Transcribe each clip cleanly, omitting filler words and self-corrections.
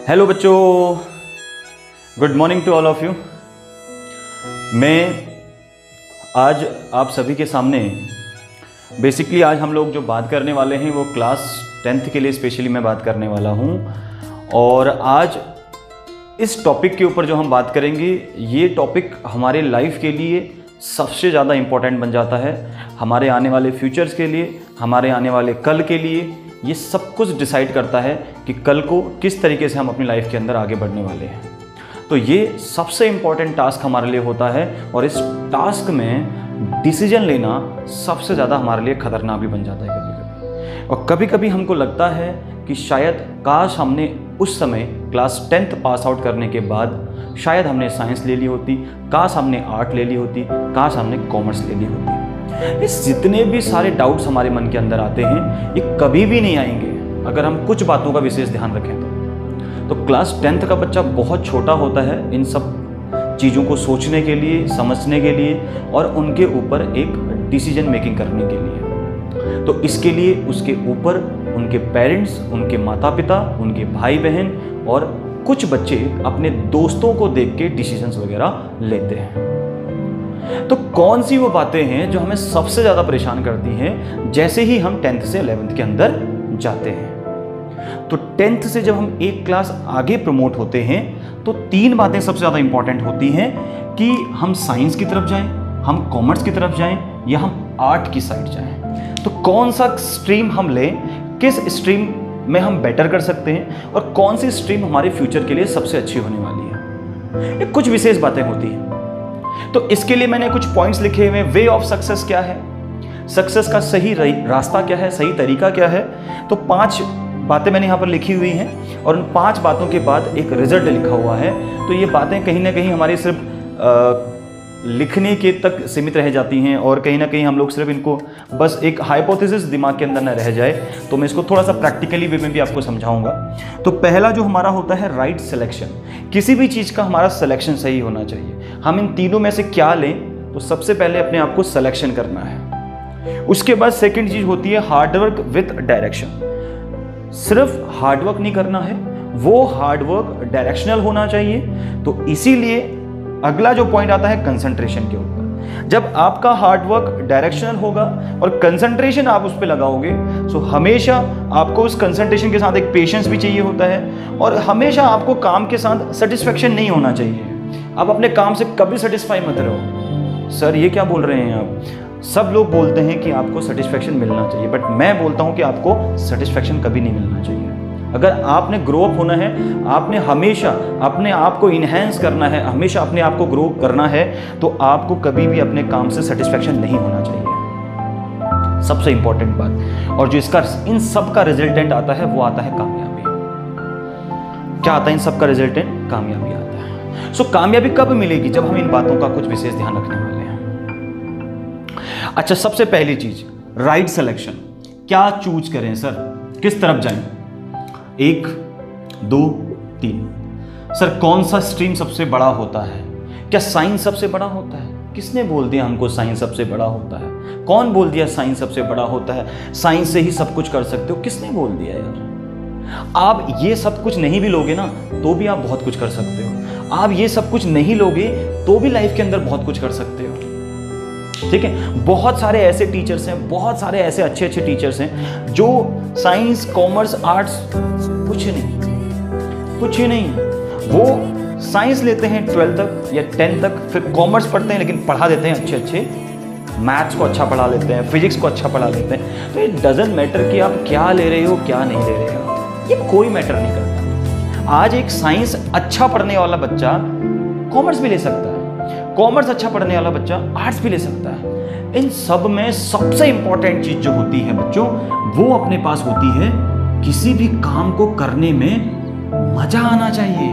Hello बच्चों, good morning to all of you. मैं आज आप सभी के सामने बेसिकली आज हम लोग जो बात करने वाले हैं वो क्लास 10th के लिए स्पेशली मैं बात करने वाला हूं। और आज इस टॉपिक के ऊपर जो हम बात करेंगे ये टॉपिक हमारे लाइफ के लिए सबसे ज़्यादा इम्पोर्टेंट बन जाता है, हमारे आने वाले फ्यूचर्स के लिए, हमारे आने वाले कल के लिए। ये सब कुछ डिसाइड करता है कि कल को किस तरीके से हम अपनी लाइफ के अंदर आगे बढ़ने वाले हैं। तो ये सबसे इम्पॉर्टेंट टास्क हमारे लिए होता है और इस टास्क में डिसीजन लेना सबसे ज़्यादा हमारे लिए खतरनाक भी बन जाता है कभी कभी। और कभी कभी हमको लगता है कि शायद काश हमने उस समय क्लास 10th पास आउट करने के बाद शायद हमने साइंस ले ली होती, काश हमने आर्ट ले ली होती, काश हमने कॉमर्स ले ली होती। ये जितने भी सारे डाउट्स हमारे मन के अंदर आते हैं ये कभी भी नहीं आएंगे अगर हम कुछ बातों का विशेष ध्यान रखें। तो क्लास 10th का बच्चा बहुत छोटा होता है इन सब चीज़ों को सोचने के लिए, समझने के लिए और उनके ऊपर एक डिसीजन मेकिंग करने के लिए। तो इसके लिए उसके ऊपर उनके पेरेंट्स, उनके माता पिता, उनके भाई बहन और कुछ बच्चे अपने दोस्तों को देख के डिसीजंस वगैरह लेते हैं। तो कौन सी वो बातें हैं जो हमें सबसे ज़्यादा परेशान करती हैं जैसे ही हम 10th से 11th के अंदर जाते हैं? तो 10th से जब हम एक क्लास आगे प्रमोट होते हैं तो 3 बातें सबसे ज़्यादा इंपॉर्टेंट होती हैं कि हम साइंस की तरफ जाएं, हम कॉमर्स की तरफ जाएं या हम आर्ट की साइड जाएं। तो कौन सा स्ट्रीम हम लें, किस स्ट्रीम में हम बेटर कर सकते हैं और कौन सी स्ट्रीम हमारे फ्यूचर के लिए सबसे अच्छी होने वाली है, ये कुछ विशेष बातें होती हैं। तो इसके लिए मैंने कुछ पॉइंट्स लिखे हुए। वे ऑफ सक्सेस क्या है, सक्सेस का सही रास्ता क्या है, सही तरीका क्या है। तो 5 बातें मैंने यहाँ पर लिखी हुई हैं और उन 5 बातों के बाद एक रिजल्ट लिखा हुआ है। तो ये बातें कहीं ना कहीं हमारी सिर्फ लिखने के तक सीमित रह जाती हैं और कहीं ना कहीं हम लोग सिर्फ इनको बस एक हाइपोथेसिस दिमाग के अंदर न रह जाए। तो मैं इसको थोड़ा सा प्रैक्टिकली वे में भी आपको समझाऊंगा। तो पहला जो हमारा होता है राइट सिलेक्शन। किसी भी चीज़ का हमारा सिलेक्शन सही होना चाहिए। हम इन तीनों में से क्या लें, तो सबसे पहले अपने आप को सिलेक्शन करना है। उसके बाद सेकेंड चीज़ होती है हार्डवर्क विथ डायरेक्शन। सिर्फ हार्डवर्क नहीं करना है, वो हार्डवर्क डायरेक्शनल होना चाहिए। तो इसीलिए अगला जो पॉइंट आता है कंसंट्रेशन के ऊपर। जब आपका हार्डवर्क डायरेक्शनल होगा और कंसंट्रेशन आप उस पर लगाओगे तो हमेशा आपको उस कंसंट्रेशन के साथ एक पेशेंस भी चाहिए होता है और हमेशा आपको काम के साथ सेटिस्फेक्शन नहीं होना चाहिए। आप अपने काम से कभी सेटिस्फाई मत रहो। सर ये क्या बोल रहे हैं आप? सब लोग बोलते हैं कि आपको सेटिस्फेक्शन मिलना चाहिए, बट मैं बोलता हूं कि आपको सेटिस्फेक्शन कभी नहीं मिलना चाहिए। अगर आपने ग्रो अप होना है, आपने हमेशा अपने आप को इन्हेंस करना है, हमेशा अपने आप को ग्रो करना है, तो आपको कभी भी अपने काम से सेटिस्फेक्शन नहीं होना चाहिए। सबसे इंपॉर्टेंट बात। और जो इसका इन सब का रिजल्टेंट आता है वो आता है कामयाबी। क्या आता है इन सब का रिजल्टेंट? कामयाबी आता है। सो कामयाबी कब मिलेगी? जब हम इन बातों का कुछ विशेष ध्यान रखने वाले हैं। अच्छा, सबसे पहली चीज राइट सिलेक्शन। क्या चूज करें सर, किस तरफ जाएं? 1, 2, 3। सर कौन सा स्ट्रीम सबसे बड़ा होता है? क्या साइंस सबसे बड़ा होता है? किसने बोल दिया हमको साइंस सबसे बड़ा होता है? कौन बोल दिया साइंस सबसे बड़ा होता है? साइंस से ही सब कुछ कर सकते हो, किसने बोल दिया यार? आप ये सब कुछ नहीं भी लोगे ना तो भी आप बहुत कुछ कर सकते हो। आप ये सब कुछ नहीं लोगे तो भी लाइफ के अंदर बहुत कुछ कर सकते हो। ठीक है, बहुत सारे ऐसे टीचर्स हैं, बहुत सारे ऐसे अच्छे अच्छे टीचर्स हैं जो साइंस, कॉमर्स, आर्ट्स कुछ नहीं, वो साइंस लेते हैं 12th तक या 10th तक, फिर कॉमर्स पढ़ते हैं लेकिन पढ़ा देते हैं अच्छे, मैथ्स को अच्छा पढ़ा लेते हैं, फिजिक्स को अच्छा पढ़ा लेते हैं। तो इट डजंट मैटर कि आप क्या ले रहे हो क्या नहीं ले रहे हो, ये कोई मैटर नहीं करता। आज एक साइंस अच्छा पढ़ने वाला बच्चा कॉमर्स भी ले सकता है, कॉमर्स अच्छा पढ़ने वाला बच्चा आर्ट्स भी ले सकता है। इन सब में सबसे इंपॉर्टेंट चीज जो होती है बच्चों, वो अपने पास होती है किसी भी काम को करने में मजा आना चाहिए।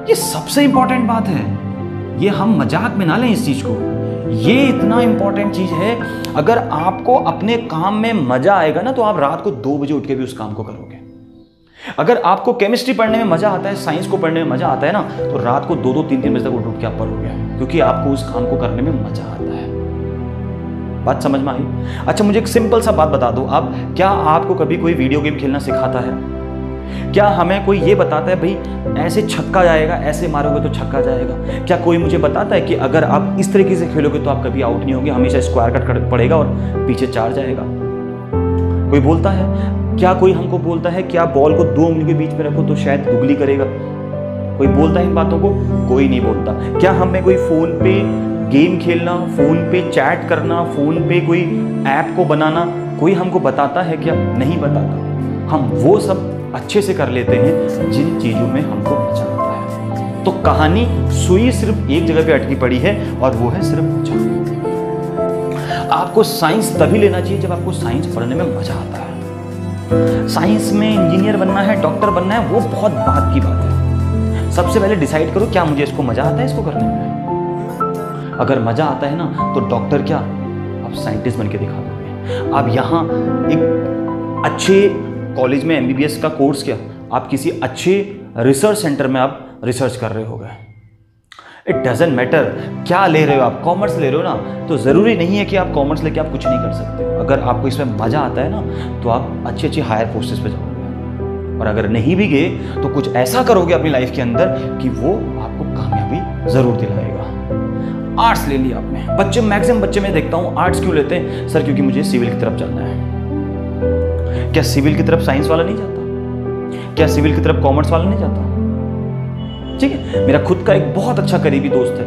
ये सबसे इंपॉर्टेंट बात है, ये हम मजाक में ना लें इस चीज को। ये इतना इंपॉर्टेंट चीज है। अगर आपको अपने काम में मजा आएगा ना तो आप रात को 2 बजे उठ के भी उस काम को करोगे। अगर आपको केमिस्ट्री पढ़ने में मजा आता है, साइंस को पढ़ने में मजा आता है ना, तो रात को 2-2, 3-3 बजे तक उठ के आप पढ़ोगे, क्योंकि आपको उस काम को करने में मजा आता है। बात समझ में आई? अच्छा, मुझे एक सिंपल सा बात बता दो, आप क्या आपको कभी कोई वीडियो गेम खेलना सिखाता है? क्या हमें कोई ये बताता है भाई ऐसे छक्का जाएगा, ऐसे मारोगे तो छक्का जाएगा? क्या कोई मुझे बताता है कि अगर आप इस तरीके से खेलोगे तो आप कभी आउट नहीं होगे, हमेशा स्क्वायर कट पड़ेगा और पीछे 4 जाएगा? कोई बोलता है? क्या कोई हमको बोलता है कि आप बॉल को 2 उंगली के बीच में रखो तो शायद गुगली करेगा? कोई बोलता है इन बातों को? कोई नहीं बोलता। क्या हमें कोई फोन पे गेम खेलना, फोन पे चैट करना, फोन पे कोई ऐप को बनाना कोई हमको बताता है क्या? नहीं बताता। हम वो सब अच्छे से कर लेते हैं जिन चीजों में हमको मजा आता है। तो कहानी सुई सिर्फ एक जगह पे अटकी पड़ी है और वो है सिर्फ मजा। आपको साइंस तभी लेना चाहिए जब आपको साइंस पढ़ने में मजा आता है। साइंस में इंजीनियर बनना है, डॉक्टर बनना है, वो बहुत बात की बात है। सबसे पहले डिसाइड करो क्या मुझे इसको मजा आता है इसको करने में। अगर मजा आता है ना तो डॉक्टर क्या, आप साइंटिस्ट बन के दिखा दोगे। आप यहाँ एक अच्छे कॉलेज में MBBS का कोर्स किया, आप किसी अच्छे रिसर्च सेंटर में आप रिसर्च कर रहे हो गए। इट डजेंट मैटर क्या ले रहे हो आप, कॉमर्स ले रहे हो ना तो ज़रूरी नहीं है कि आप कॉमर्स लेके आप कुछ नहीं कर सकते हो। अगर आपको इसमें मज़ा आता है ना तो आप अच्छी अच्छी हायर पोस्टेस पे जाओगे, और अगर नहीं भी गए तो कुछ ऐसा करोगे अपनी लाइफ के अंदर कि वो आपको कामयाबी ज़रूर दिलाएगा। आर्ट्स ले लिया आपने, बच्चे मैक्सिमम बच्चे मैं देखता हूँ आर्ट्स क्यों लेते हैं? सर क्योंकि मुझे सिविल की तरफ चलना है। क्या सिविल की तरफ साइंस वाला नहीं जाता? क्या सिविल की तरफ कॉमर्स वाला नहीं जाता? ठीक है, मेरा खुद का एक बहुत अच्छा करीबी दोस्त है,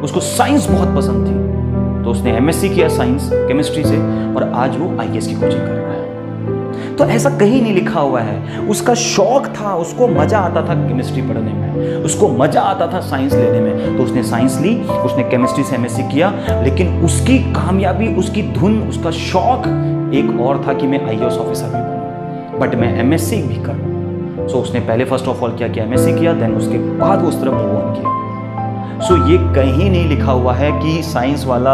उसको साइंस बहुत पसंद थी, तो उसने MSc किया साइंस केमिस्ट्री से और आज वो IAS की कोचिंग कर रहा है। तो ऐसा कहीं नहीं लिखा हुआ है, उसका शौक था, उसको मजा आता था केमिस्ट्री पढ़ने में, उसको मजा आता था साइंस लेने में, तो उसने साइंस ली, उसने केमिस्ट्री से MSc किया। लेकिन उसकी कामयाबी, उसकी धुन, उसका शौक एक और था कि मैं IAS ऑफिसर भी बनूं, बट मैं MSc भी करूं। सो उसने पहले फर्स्ट ऑफ ऑल क्या किया, MSc किया, देन उसके बाद उस तरफ मूव ऑन किया। सो ये कहीं नहीं लिखा हुआ है कि साइंस वाला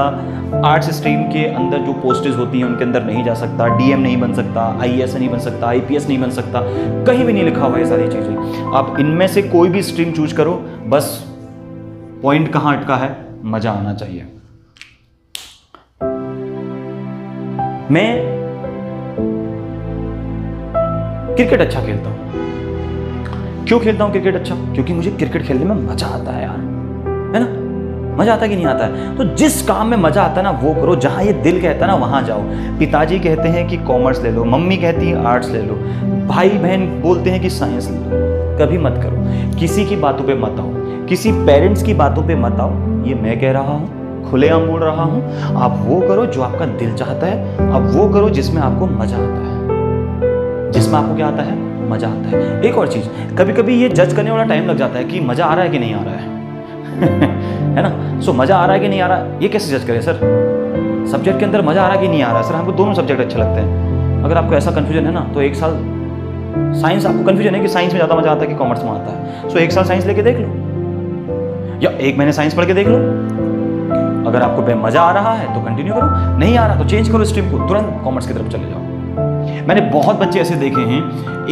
आर्ट्स स्ट्रीम के अंदर जो पोस्टेज होती हैं उनके अंदर नहीं जा सकता, DM नहीं बन सकता, IAS नहीं बन सकता, IPS नहीं बन सकता, कहीं भी नहीं लिखा हुआ है सारी चीज़ें। आप इनमें से कोई भी स्ट्रीम चूज करो, बस पॉइंट कहाँ अटका है, मजा आना चाहिए। मैं क्रिकेट अच्छा खेलता हूँ। क्यों खेलता हूँ क्रिकेट अच्छा? क्योंकि मुझे क्रिकेट खेलने में मजा आता है यार, है ना? मजा आता है कि नहीं आता है? तो जिस काम में मजा आता है ना वो करो, जहां ये दिल कहता है ना वहां जाओ। पिताजी कहते हैं कि कॉमर्स ले लो, मम्मी कहती है आर्ट्स ले लो, भाई बहन बोलते हैं कि साइंस ले लो, कभी मत करो। किसी की बातों पे मत आओ, किसी पेरेंट्स की बातों पे मत आओ। ये मैं कह रहा हूँ, खुलेआम बोल रहा हूँ। आप वो करो जो आपका दिल चाहता है, आप वो करो जिसमें आपको मजा आता है, जिसमें आपको क्या आता है, मजा आता है। एक और चीज, कभी कभी ये जज करने वाला टाइम लग जाता है कि मजा आ रहा है कि नहीं आ रहा है है ना? सो मजा आ रहा है कि नहीं आ रहा, ये कैसे जज करें सर? सब्जेक्ट के अंदर मजा आ रहा है कि नहीं आ रहा है? सर हमको दोनों सब्जेक्ट अच्छे लगते हैं। अगर आपको ऐसा कंफ्यूजन है ना तो 1 साल साइंस, आपको कंफ्यूजन है कि साइंस में ज़्यादा मजा आता है कि कॉमर्स में आता है, सो 1 साल साइंस लेके देख लो, या 1 महीने साइंस पढ़ के देख लो। अगर आपको मजा आ रहा है तो कंटिन्यू करो, नहीं आ रहा तो चेंज करो स्ट्रीम को, तुरंत कॉमर्स की तरफ चले जाओ। मैंने बहुत बच्चे ऐसे देखे हैं,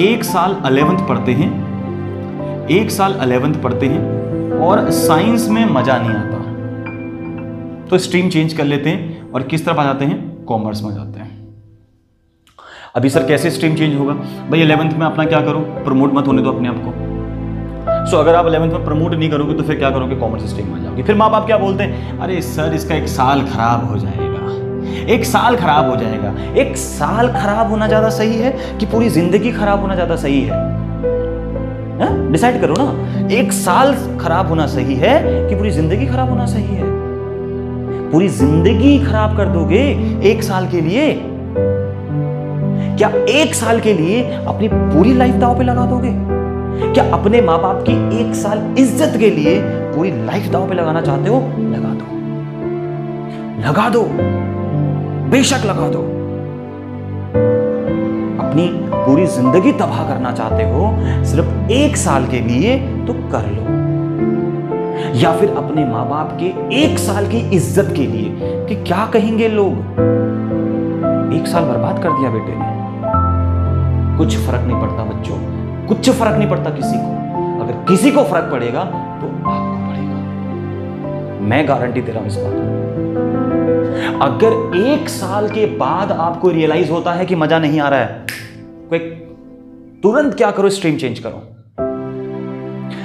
1 साल 11th पढ़ते हैं, 1 साल 11th पढ़ते हैं और साइंस में मजा नहीं आता, तो स्ट्रीम चेंज कर लेते हैं और किस तरफ आ जाते हैं, कॉमर्स में जाते हैं। अभी सर कैसे स्ट्रीम चेंज होगा? भाई 11th में अपना क्या करो, प्रमोट मत होने दो अपने आप को। सो अगर आप 11th में प्रमोट नहीं करोगे तो फिर क्या करोगे, कॉमर्स स्ट्रीम में जाओगे। फिर माँ बाप क्या बोलते हैं, अरे सर इसका 1 साल खराब हो जाएगा, 1 साल खराब हो जाएगा। 1 साल खराब होना ज्यादा सही है कि पूरी जिंदगी खराब होना ज्यादा सही है? डिसाइड करो ना, 1 साल खराब होना सही है कि पूरी जिंदगी खराब होना सही है? पूरी जिंदगी खराब कर दोगे 1 साल के लिए? क्या 1 साल के लिए अपनी पूरी लाइफ दांव पे लगा दोगे? क्या अपने माँ बाप की 1 साल इज्जत के लिए पूरी लाइफ दांव पे लगाना चाहते हो? लगा दो, लगा दो, बेशक लगा दो। अपनी पूरी जिंदगी तबाह करना चाहते हो सिर्फ 1 साल के लिए तो कर लो, या फिर अपने माँ बाप के 1 साल की इज्जत के लिए कि क्या कहेंगे लोग, 1 साल बर्बाद कर दिया बेटे ने। कुछ फर्क नहीं पड़ता बच्चों, कुछ फर्क नहीं पड़ता किसी को। अगर किसी को फर्क पड़ेगा तो आपको पड़ेगा, मैं गारंटी दे रहा हूं इस बात को। अगर 1 साल के बाद आपको रियलाइज होता है कि मजा नहीं आ रहा है, कोई तुरंत क्या करो, स्ट्रीम चेंज करो।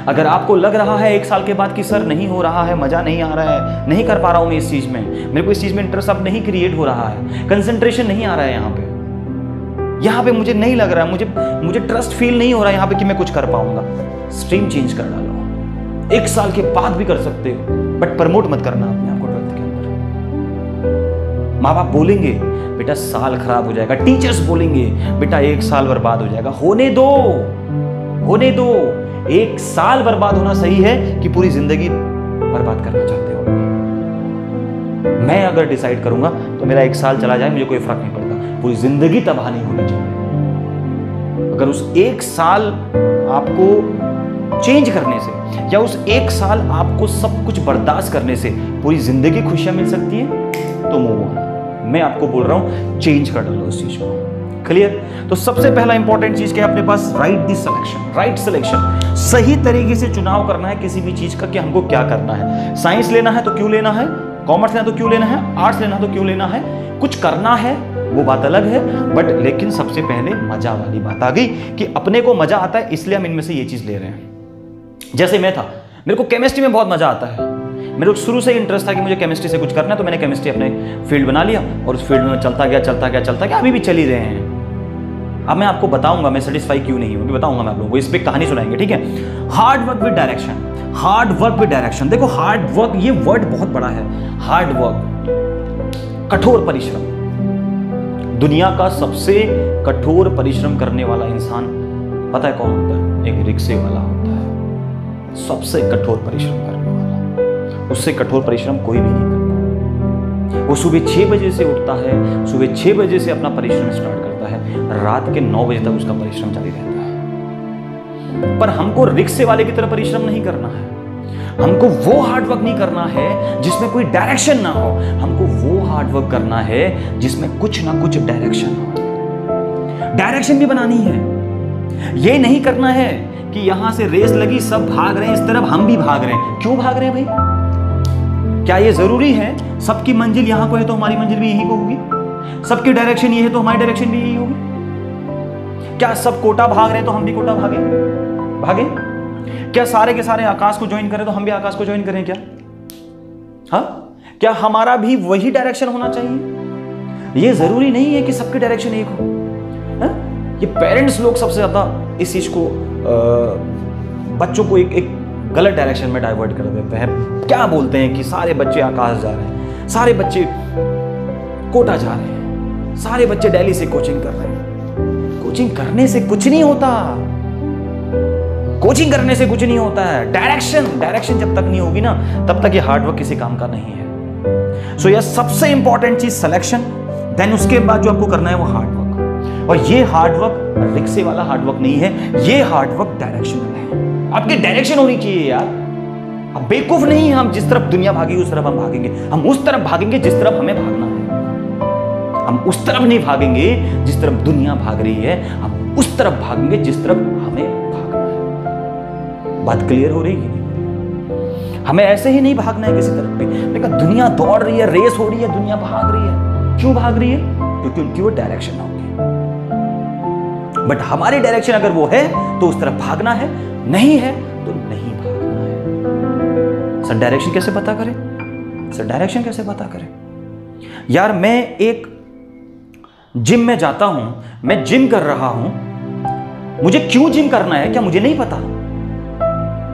अगर आपको लग रहा है 1 साल के बाद कि सर नहीं हो रहा है, मजा नहीं आ रहा है, नहीं कर पा रहा हूं मैं इस चीज में, मेरे को इस चीज में इंटरेस्ट अब नहीं क्रिएट हो रहा है, कंसंट्रेशन नहीं आ रहा है, यहां पे मुझे नहीं लग रहा है, मुझे ट्रस्ट फील नहीं हो रहा है यहां पे कि मैं कुछ कर पाऊंगा, स्ट्रीम चेंज कर डालो। 1 साल के बाद भी कर सकते हो, बट प्रमोट मत करना अपने आप को 12th के अंदर। माँ बाप बोलेंगे बेटा साल खराब हो जाएगा, टीचर्स बोलेंगे बेटा 1 साल बर्बाद हो जाएगा, होने दो, होने दो। 1 साल बर्बाद होना सही है कि पूरी जिंदगी बर्बाद करना चाहते हो? मैं अगर डिसाइड करूंगा तो मेरा 1 साल चला जाए मुझे कोई फर्क नहीं पड़ता, पूरी जिंदगी तबाह नहीं होनी चाहिए। अगर उस 1 साल आपको चेंज करने से या उस 1 साल आपको सब कुछ बर्दाश्त करने से पूरी जिंदगी खुशियां मिल सकती है तो मूव ऑन। मैं आपको बोल रहा हूं चेंज कर डालो उस चीज को। क्लियर? तो सबसे पहला इंपॉर्टेंट चीज क्या है अपने पास? राइट दी सिलेक्शन। राइट सिलेक्शन, सही तरीके से चुनाव करना है किसी भी चीज का कि हमको क्या करना है। साइंस लेना है तो क्यों लेना है, कॉमर्स लेना तो क्यों लेना है, आर्ट्स लेना तो क्यों लेना है, कुछ करना है वो बात अलग है, बट लेकिन सबसे पहले मजा वाली बात आ गई कि अपने को मजा आता है इसलिए हम इनमें से ये चीज ले रहे हैं। जैसे मैं था, मेरे को केमिस्ट्री में बहुत मजा आता है, मेरे को शुरू से ही इंटरेस्ट था कि मुझे केमिस्ट्री से कुछ करना है, तो मैंने केमिस्ट्री अपने फील्ड बना लिया और उस फील्ड में चलता गया, अभी भी चल ही रहे हैं। अब मैं आपको बताऊंगा मैं सेटिस्फाई क्यों नहीं हूं, बताऊंगा मैं आप लोगों को, इस पे कहानी सुनाएंगे, ठीक है। Hard work with direction, hard work with direction. देखो हार्ड वर्क, ये वर्ड बहुत बड़ा है। हार्ड वर्क, कठोर परिश्रम। दुनिया का सबसे कठोर परिश्रम करने वाला इंसान पता है कौन होता है? एक रिक्शे वाला होता है, सबसे कठोर परिश्रम करने वाला। उससे कठोर परिश्रम कोई भी नहीं करता। वो सुबह 6 बजे से उठता है, सुबह 6 बजे से अपना परिश्रम स्टार्ट करता है, रात के 9 बजे तक उसका परिश्रम जारी रहता है। पर हमको रिक्शे वाले की तरह परिश्रम नहीं करना है, हमको वो हार्ड वर्क नहीं करना है जिसमें कोई डायरेक्शन ना हो, हमको वो हार्ड वर्क करना है जिसमें कुछ ना कुछ डायरेक्शन हो। डायरेक्शन भी बनानी है, ये नहीं करना है कि यहां से रेस लगी, सब भाग रहे हैं इस तरफ, हम भी भाग रहे हैं। क्यों भाग रहे हैं भाई? क्या ये जरूरी है सबकी मंजिल यहां को है तो हमारी मंजिल भी यही को होगी? सबकी डायरेक्शन ये है तो हमारी डायरेक्शन भी यही होगी? क्या सब कोटा भाग रहे हैं तो हम भी कोटा भागे? क्या सारे के सारे आकाश को ज्वाइन करें तो हम भी आकाश को ज्वाइन करें? क्या हाँ, क्या हमारा भी वही डायरेक्शन होना चाहिए? ये जरूरी नहीं है कि सबकी डायरेक्शन एक हो। हा? ये पेरेंट्स लोग सबसे ज्यादा इस चीज को बच्चों को एक गलत डायरेक्शन में डाइवर्ट कर देते हैं। क्या बोलते हैं कि सारे बच्चे आकाश जा रहे हैं, सारे बच्चे कोटा जा रहे हैं, सारे बच्चे दिल्ली से कोचिंग कर रहे हैं। कोचिंग करने से कुछ नहीं होता, कोचिंग करने से कुछ नहीं होता है। डायरेक्शन जब तक नहीं होगी ना तब तक ये हार्डवर्क किसी काम का नहीं है। सो यह सबसे इंपॉर्टेंट चीज सिलेक्शन, देन उसके बाद जो आपको करना है वो हार्डवर्क। और ये हार्डवर्क रिक्शे वाला हार्डवर्क नहीं है, ये हार्डवर्क डायरेक्शनल है। आपकी डायरेक्शन होनी चाहिए यार। अब बेवकूफ नहीं है हम, जिस तरफ दुनिया भागी उस तरफ हम भागेंगे, हम उस तरफ भागेंगे जिस तरफ हमें भागना है। हम उस तरफ नहीं भागेंगे जिस तरफ दुनिया भाग रही है, हम उस तरफ भागेंगे जिस तरफ हमें भागना है। बात क्लियर हो रही है? हमें ऐसे ही नहीं भागना है किसी तरफ पे। लेकिन दुनिया दौड़ रही है, रेस हो रही है, दुनिया भाग रही है। क्यों भाग रही है? क्योंकि उनकी वो डायरेक्शन होगी। बट हमारी डायरेक्शन अगर वो है तो उस तरफ भागना है, नहीं है तो नहीं भागना है। सर डायरेक्शन कैसे पता करें? सर डायरेक्शन कैसे पता करें? यार मैं एक जिम में जाता हूं, मैं जिम कर रहा हूं, मुझे क्यों जिम करना है क्या मुझे नहीं पता?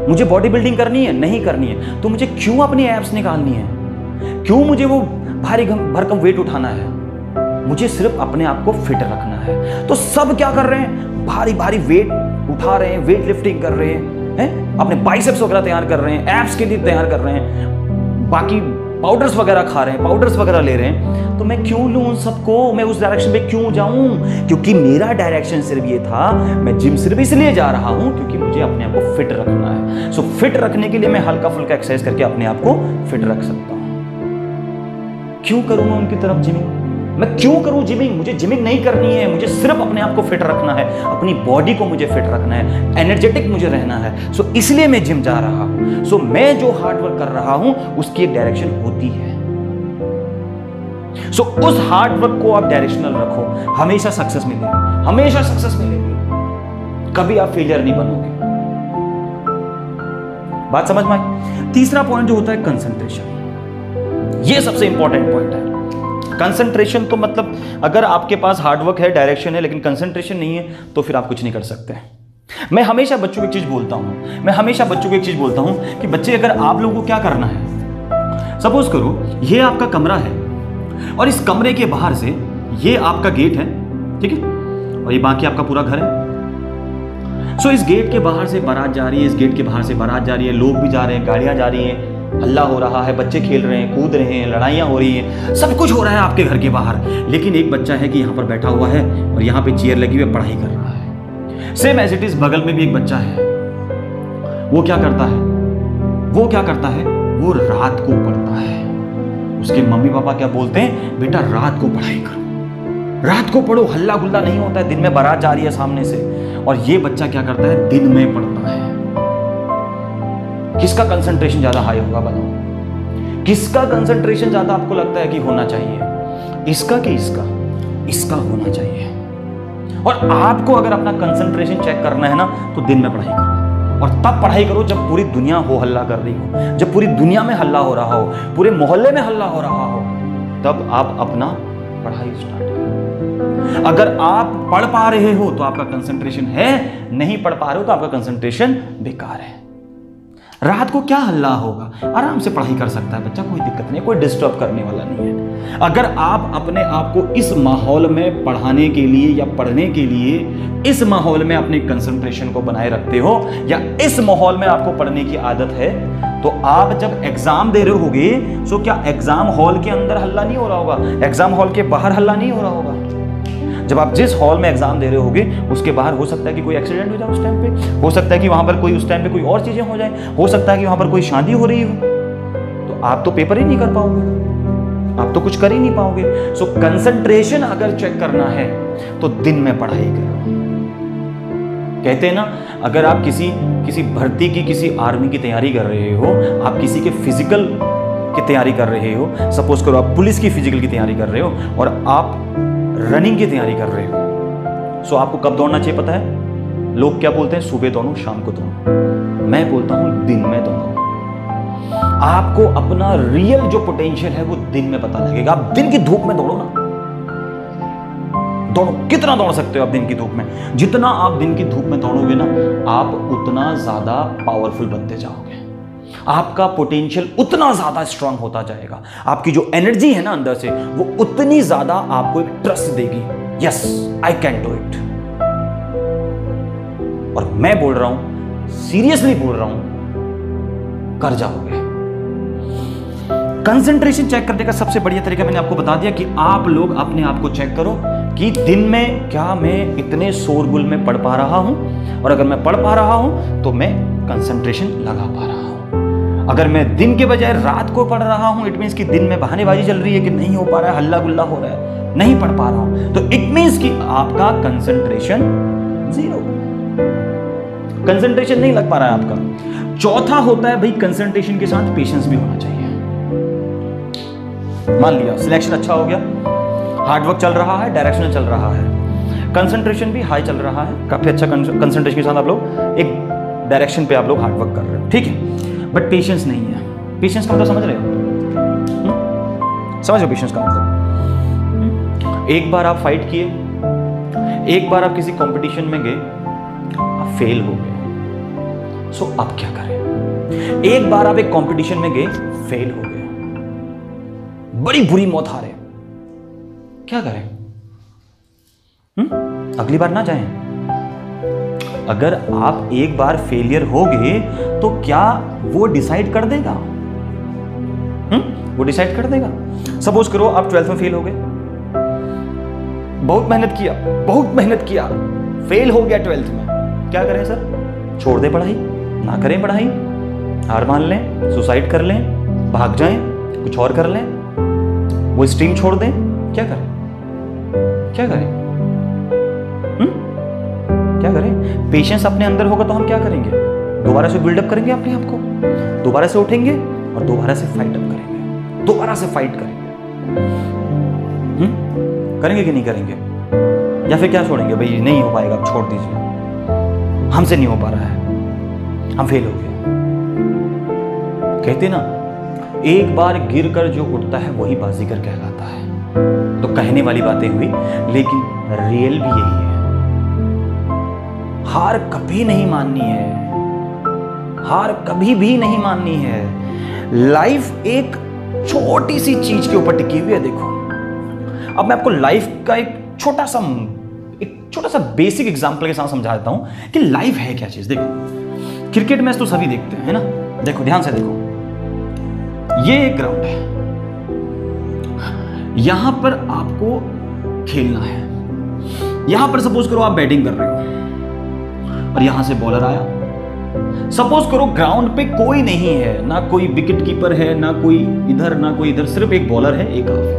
मुझे बॉडी बिल्डिंग करनी है, नहीं करनी है, तो मुझे क्यों अपनी एब्स निकालनी है? क्यों मुझे वो भारी भरकम वेट उठाना है? मुझे सिर्फ अपने आप को फिट रखना है। तो सब क्या कर रहे हैं? भारी भारी वेट उठा रहे हैं, वेट लिफ्टिंग कर रहे हैं, अपने बाइसेप्स वगैरह तैयार कर रहे हैं, एब्स के लिए तैयार कर रहे हैं, बाकी पाउडर्स वगैरह खा रहे हैं, पाउडर्स वगैरह ले रहे हैं। तो मैं क्यों लूं उन सबको? मैं उस डायरेक्शन में क्यों जाऊं? क्योंकि मेरा डायरेक्शन सिर्फ ये था, मैं जिम सिर्फ इसलिए जा रहा हूं क्योंकि मुझे अपने आप को फिट रखना है। सो फिट रखने के लिए मैं हल्का फुल्का एक्सरसाइज करके अपने आप को फिट रख सकता हूं। क्यों करूं मैं उनकी तरफ जिमिंग? मैं क्यों करूं जिमिंग? मुझे जिमिंग नहीं करनी है, मुझे सिर्फ अपने आप को फिट रखना है, अपनी बॉडी को मुझे फिट रखना है, एनर्जेटिक मुझे रहना है। सो इसलिए मैं जिम जा रहा हूं। सो मैं जो हार्ड वर्क कर रहा हूं उसकी एक डायरेक्शन होती है। सो उस हार्ड वर्क को आप डायरेक्शनल रखो, हमेशा सक्सेस मिलेगी, हमेशा सक्सेस मिलेगी। कभी आप फेलियर नहीं बनोगे। बात समझ में आई? तीसरा पॉइंट जो होता है कंसंट्रेशन, ये सबसे इंपॉर्टेंट पॉइंट है। कंसंट्रेशन तो मतलब अगर आपके पास हार्डवर्क है, डायरेक्शन है, लेकिन कंसंट्रेशन नहीं है तो फिर आप कुछ नहीं कर सकते। मैं हमेशा बच्चों को एक चीज बोलता हूं, कि बच्चे अगर आप लोगों को क्या करना है, सपोज करो ये आपका कमरा है और इस कमरे के बाहर से ये आपका गेट है, ठीक है, और ये बाकी आपका पूरा घर है। सो इस गेट के बाहर से बारात जा रही है, इस गेट के बाहर से बारात जा रही है, लोग भी जा रहे हैं, गाड़ियां जा रही हैं, हल्ला हो रहा है, बच्चे खेल रहे हैं, कूद रहे हैं, लड़ाइयां हो रही हैं, सब कुछ हो रहा है आपके घर के बाहर। लेकिन एक बच्चा है कि यहाँ पर बैठा हुआ है और यहाँ पे चेयर लगी हुई पढ़ाई कर रहा है। सेम एज इट इज बगल में भी एक बच्चा है, वो क्या करता है, वो रात को पढ़ता है। उसके मम्मी पापा क्या बोलते हैं, बेटा रात को पढ़ाई करो, रात को पढ़ो, हल्ला गुल्ला नहीं होता है। दिन में बारात जा रही है सामने से, और ये बच्चा क्या करता है, दिन में पढ़ता है। किसका कंसंट्रेशन ज्यादा हाई होगा बताओ? किसका कंसंट्रेशन ज्यादा आपको लगता है कि होना चाहिए, इसका कि इसका? इसका होना चाहिए। और आपको अगर अपना कंसंट्रेशन चेक करना है ना, तो दिन में पढ़ाई करो, और तब पढ़ाई करो जब पूरी दुनिया हो हल्ला कर रही हो, जब पूरी दुनिया में हल्ला हो रहा हो, पूरे मोहल्ले में हल्ला हो रहा हो, तब आप अपना पढ़ाई स्टार्ट करो। अगर आप पढ़ पा रहे हो तो आपका कंसंट्रेशन है, नहीं पढ़ पा रहे हो तो आपका कंसंट्रेशन बेकार है। रात को क्या हल्ला होगा, आराम से पढ़ाई कर सकता है बच्चा, कोई दिक्कत नहीं, कोई डिस्टर्ब करने वाला नहीं है। अगर आप अपने आप को इस माहौल में पढ़ाने के लिए या पढ़ने के लिए इस माहौल में अपने कंसंट्रेशन को बनाए रखते हो, या इस माहौल में आपको पढ़ने की आदत है, तो आप जब एग्जाम दे रहे होगे, तो क्या एग्जाम हॉल के अंदर हल्ला नहीं हो रहा होगा, एग्जाम हॉल के बाहर हल्ला नहीं हो रहा होगा? जब आप जिस हॉल में एग्जाम दे रहे होगे उसके बाहर हो सकता है कि कोई एक्सीडेंट हो जाए उस टाइम पे, हो सकता है कि वहां पर कोई उस टाइम पे कोई और चीजें हो जाए, हो सकता है कि वहां पर कोई शादी हो रही हो, तो आप तो पेपर ही नहीं कर पाओगे, आप तो कुछ कर ही नहीं पाओगे। सो कंसंट्रेशन अगर चेक करना है तो दिन में पढ़ाई करो। कहते हैं ना, अगर आप किसी भर्ती की, किसी आर्मी की तैयारी कर रहे हो, आप किसी के फिजिकल की तैयारी कर रहे हो, सपोज करो आप पुलिस की फिजिकल की तैयारी कर रहे हो और आप रनिंग की तैयारी कर रहे हो, सो आपको कब दौड़ना चाहिए पता है? लोग क्या बोलते हैं, सुबह दौड़ो, शाम को दौड़ो। मैं बोलता हूं दिन में दौड़ो। आपको अपना रियल जो पोटेंशियल है वो दिन में पता लगेगा। आप दिन की धूप में दौड़ो ना, दौड़ो, कितना दौड़ सकते हो आप दिन की धूप में? जितना आप दिन की धूप में दौड़ोगे ना, आप उतना ज्यादा पावरफुल बनते जाओगे, आपका पोटेंशियल उतना ज्यादा स्ट्रांग होता जाएगा, आपकी जो एनर्जी है ना अंदर से, वो उतनी ज्यादा आपको एक ट्रस्ट देगी, yes I can do it. और मैं बोल रहा हूं, सीरियसली बोल रहा हूं, कर जाओगे। कंसंट्रेशन चेक करने का सबसे बढ़िया तरीका मैंने आपको बता दिया कि आप लोग अपने आप को चेक करो कि दिन में क्या मैं इतने शोरगुल में पढ़ पा रहा हूं, और अगर मैं पढ़ पा रहा हूं तो मैं कंसंट्रेशन लगा पा रहा हूं। अगर मैं दिन के बजाय रात को पढ़ रहा हूं, इट मींस कि दिन में बहानेबाजी चल रही है कि नहीं हो पा रहा है, हल्ला गुल्ला हो रहा है, नहीं पढ़ पा रहा हूं, तो इट मींस कि आपका कंसंट्रेशन जीरो, कंसंट्रेशन नहीं लग पा रहा है आपका। चौथा होता है भाई, कंसंट्रेशन के साथ पेशेंस भी होना चाहिए। मान लिया सिलेक्शन अच्छा हो गया, हार्डवर्क चल रहा है, डायरेक्शनल चल रहा है, कंसंट्रेशन भी हाई चल रहा है, काफी अच्छा कंसंट्रेशन के साथ आप लोग एक डायरेक्शन पे आप लोग हार्डवर्क कर रहे हो, ठीक है, बट पेशेंस नहीं है। पेशेंस का मतलब समझ रहे हो? समझ रहे हो पेशेंस का मतलब? एक बार आप फाइट किए, एक बार आप किसी कंपटीशन में गए, आप फेल हो गए, सो अब क्या करें? एक बार आप एक कंपटीशन में गए, फेल हो गए, बड़ी बुरी मौत हारे, क्या करें? अगली बार ना जाएं। अगर आप एक बार फेलियर हो गए तो क्या वो डिसाइड कर देगा? वो डिसाइड कर देगा। सपोज करो आप 12th में फेल हो गए, बहुत मेहनत किया, फेल हो गया 12th में, क्या करें सर? छोड़ दे पढ़ाई, ना करें पढ़ाई, हार मान लें, सुसाइड कर लें, भाग जाएं, कुछ और कर लें, वो स्ट्रीम छोड़ दें, क्या करें? क्या करें? क्या करें? पेशेंस अपने अंदर होगा तो हम क्या करेंगे? दोबारा से बिल्डअप करेंगे अपने आप को, दोबारा से उठेंगे और दोबारा से फाइट अप करेंगे, दोबारा से फाइट करेंगे। करेंगे कि नहीं करेंगे? या फिर क्या छोड़ेंगे, भाई नहीं हो पाएगा, अब छोड़ दीजिए? हमसे नहीं हो पा रहा है, हम फेल हो गए। कहते ना, एक बार गिर कर जो उठता है वही बाजीगर कहलाता है। तो कहने वाली बातें हुई, लेकिन रियल भी यही है। हार कभी नहीं माननी है, हार कभी भी नहीं माननी है। लाइफ एक छोटी सी चीज के ऊपर टिकी हुई है। देखो, अब मैं आपको लाइफ का एक छोटा सा बेसिक एग्जांपल के साथ समझा देता हूं कि लाइफ है क्या चीज। देखो, क्रिकेट मैच तो सभी देखते हैं, है ना। देखो, ध्यान से देखो, ये एक ग्राउंड है, यहां पर आपको खेलना है। यहां पर सपोज करो आप बैटिंग कर रहे हो और यहां से बॉलर आया। सपोज करो ग्राउंड पे कोई नहीं है, ना कोई विकेट कीपर है, ना कोई इधर ना कोई इधर, सिर्फ एक बॉलर है, एक ऑफ है।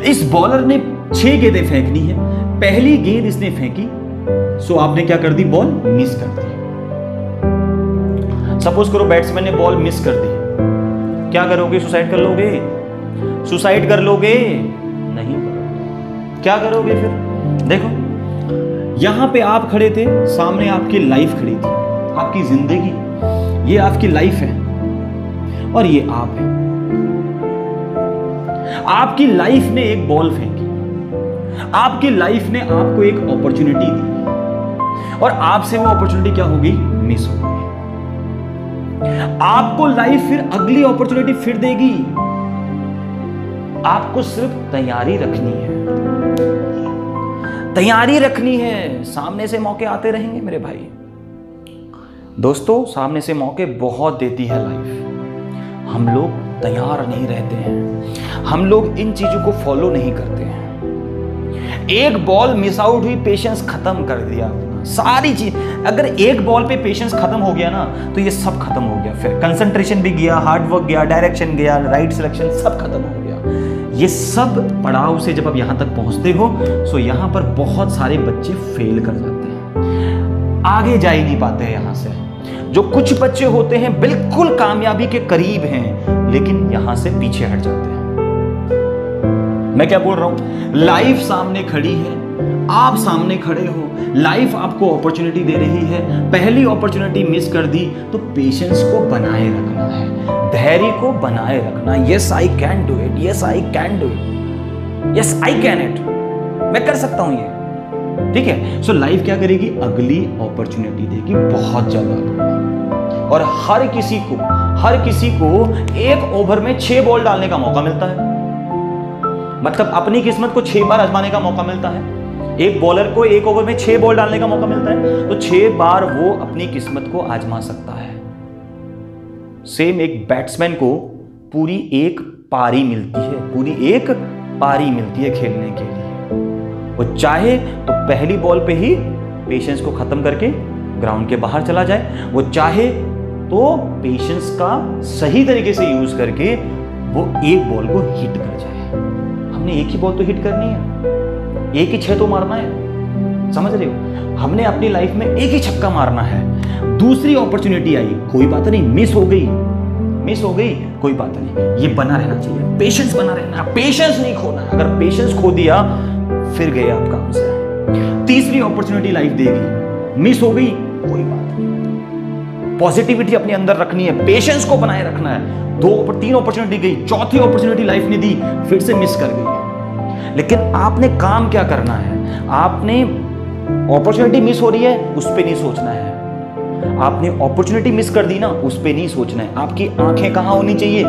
इस बॉलर ने 6 गेंदें फेंकनी है। पहली गेंद इसने फेंकी, सो आपने क्या कर दी, बॉल मिस कर दी। सपोज करो बैट्समैन ने बॉल मिस कर दी, क्या करोगे, सुसाइड कर लोगे? सुसाइड कर लोगे? नहीं करोगे। क्या करोगे फिर? देखो, यहां पे आप खड़े थे, सामने आपकी लाइफ खड़ी थी, आपकी जिंदगी, ये आपकी लाइफ है और ये आप है। आपकी लाइफ ने एक बॉल फेंकी, आपकी लाइफ ने आपको एक अपॉर्चुनिटी दी और आपसे वो अपॉर्चुनिटी क्या होगी, मिस हो गई। आपको लाइफ फिर अगली अपॉर्चुनिटी फिर देगी। आपको सिर्फ तैयारी रखनी है, तैयारी रखनी है। सामने से मौके आते रहेंगे मेरे भाई। दोस्तों, सामने से मौके बहुत देती है लाइफ। हम लोग तैयार नहीं रहते हैं, हम लोग इन चीजों को फॉलो नहीं करते हैं। एक बॉल मिस आउट हुई, पेशेंस खत्म कर दिया अपना, सारी चीज। अगर एक बॉल पे पेशेंस खत्म हो गया ना, तो ये सब खत्म हो गया। फिर कंसंट्रेशन भी गया, हार्डवर्क गया, डायरेक्शन गया, राइट सिलेक्शन सब खत्म हो गया। ये सब पड़ाव से जब आप यहां तक पहुंचते हो, सो यहां पर बहुत सारे बच्चे फेल कर जाते हैं, आगे जा ही नहीं पाते हैं यहां से। जो कुछ बच्चे होते हैं बिल्कुल कामयाबी के करीब हैं, लेकिन यहां से पीछे हट जाते हैं। मैं क्या बोल रहा हूं, लाइफ सामने खड़ी है, आप सामने खड़े हो, लाइफ आपको अपॉर्चुनिटी दे रही है। पहली अपॉर्चुनिटी मिस कर दी तो पेशेंस को बनाए रखना है, धैर्य को बनाए रखना। Yes I can do it, yes I can do it, yes I can it, मैं कर सकता हूं ये, ठीक है। सो लाइफ क्या करेगी, अगली अपॉर्चुनिटी देगी बहुत ज्यादा। और हर किसी को एक ओवर में 6 बॉल डालने का मौका मिलता है। मतलब अपनी किस्मत को 6 बार आजमाने का मौका मिलता है। एक बॉलर को एक ओवर में 6 बॉल डालने का मौका मिलता है, तो 6 बार वो अपनी किस्मत को आजमा सकता है। सेम एक बैट्समैन को पूरी एक पारी मिलती है, पूरी एक पारी मिलती है खेलने के लिए। वो चाहे तो पहली बॉल पे ही पेशेंस को खत्म करके ग्राउंड के बाहर चला जाए, वो चाहे तो पेशेंस का सही तरीके से यूज करके वो एक बॉल को हिट कर जाए। हमने एक ही बॉल तो हिट करनी है, एक ही 6 तो मारना है, समझ रहे हो। हमने अपनी लाइफ में एक ही छक्का मारना है। दूसरी अपॉर्चुनिटी आई, कोई बात नहीं, मिस हो गई कोई बात नहीं, ये बना रहना चाहिए, पेशेंस बना रहना, पेशेंस नहीं खोना। अगर पेशेंस खो दिया फिर गए आप काम से। तीसरी अपॉर्चुनिटी लाइफ देगी, मिस हो गई कोई बात नहीं, पॉजिटिविटी अपने अंदर रखनी है, पेशेंस को बनाए रखना है। 3 अपॉर्चुनिटी गई, चौथी अपॉर्चुनिटी लाइफ ने दी, फिर से मिस कर गई। लेकिन आपने काम क्या करना है, आपने अपॉर्चुनिटी मिस हो रही है उस पर नहीं सोचना है, आपने अपॉर्चुनिटी मिस कर दी ना, उस पर नहीं सोचना है। आपकी आंखें कहां होनी चाहिए,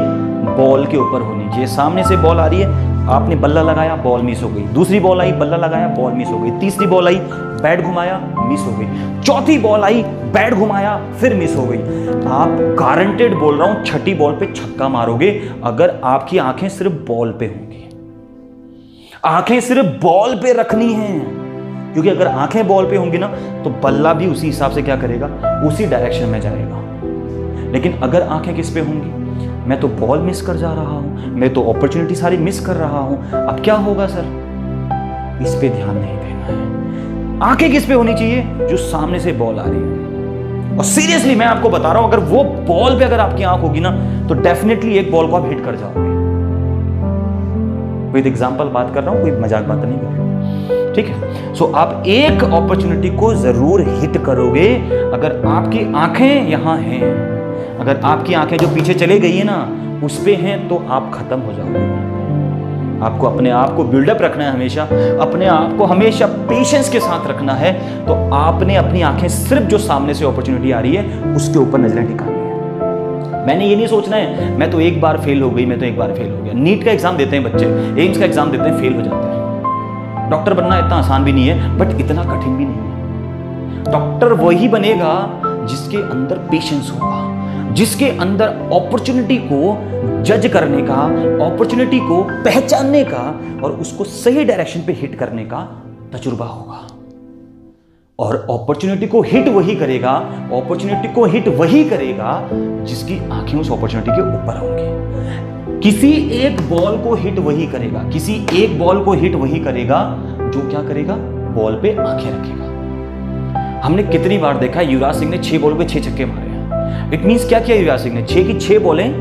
बॉल के ऊपर होनी चाहिए। सामने से बॉल आ रही है, आपने बल्ला लगाया, बॉल मिस हो गई। दूसरी बॉल आई, बल्ला लगाया, बॉल मिस हो गई। तीसरी बॉल आई, बैट घुमाया, मिस हो गई। चौथी बॉल आई, बैट घुमाया, फिर मिस हो गई। आप गारंटेड बोल रहा हूं, छठी बॉल पे छक्का मारोगे अगर आपकी आंखें सिर्फ बॉल पे होंगी। आंखें सिर्फ बॉल पे रखनी है, क्योंकि अगर आंखें बॉल पे होंगी ना, तो बल्ला भी उसी हिसाब से क्या करेगा, उसी डायरेक्शन में जाएगा। लेकिन अगर आंखें किस पे होंगी, मैं तो बॉल मिस कर जा रहा हूं, मैं तो अपॉर्चुनिटी सारी मिस कर रहा हूं, अब क्या होगा सर, इस पे ध्यान नहीं देना है। आंखें किस पे होनी चाहिए, जो सामने से बॉल आ रही है। और सीरियसली मैं आपको बता रहा हूं, अगर वो बॉल पे अगर आपकी आंख होगी ना, तो डेफिनेटली एक बॉल को आप हिट कर जाओगे। विद एग्जांपल बात कर रहा हूं, कोई मजाक बात नहीं कर रहा हूं। ठीक है। सो आप एक अपॉर्चुनिटी को जरूर हिट करोगे। अगर आपकी आंखें यहां हैं, अगर आपकी आंखें जो पीछे चले गई है ना उस पे हैं, तो आप खत्म हो जाओगे। आपको अपने आप को बिल्डअप रखना है, हमेशा अपने आप को हमेशा पेशेंस के साथ रखना है। तो आपने अपनी आंखें सिर्फ जो सामने से अपॉर्चुनिटी आ रही है उसके ऊपर नजरें टिकानी है। मैंने ये नहीं सोचना है मैं तो एक बार फेल हो गई, मैं तो एक बार फेल हो गया। नीट का एग्जाम देते हैं बच्चे, एम्स का एग्जाम देते हैं, फेल हो जाते हैं। डॉक्टर बनना इतना आसान भी नहीं है, बट इतना कठिन भी नहीं है। डॉक्टर वही बनेगा जिसके अंदर पेशेंस होगा, जिसके अंदर अपॉर्चुनिटी को जज करने का, अपॉर्चुनिटी को पहचानने का और उसको सही डायरेक्शन पे हिट करने का तजुर्बा होगा। और अपॉर्चुनिटी को हिट वही करेगा, अपॉर्चुनिटी को हिट वही करेगा जिसकी आंखें उस अपॉर्चुनिटी के ऊपर होंगी। किसी एक बॉल को हिट वही करेगा, किसी एक बॉल को हिट वही करेगा जो क्या करेगा, बॉल पे आंखें रखेगा। हमने कितनी बार देखा युवराज सिंह ने 6 बॉल पे 6 छक्के मारे हैं। इट मींस क्या किया युवराज सिंह ने, 6 की 6 बॉलें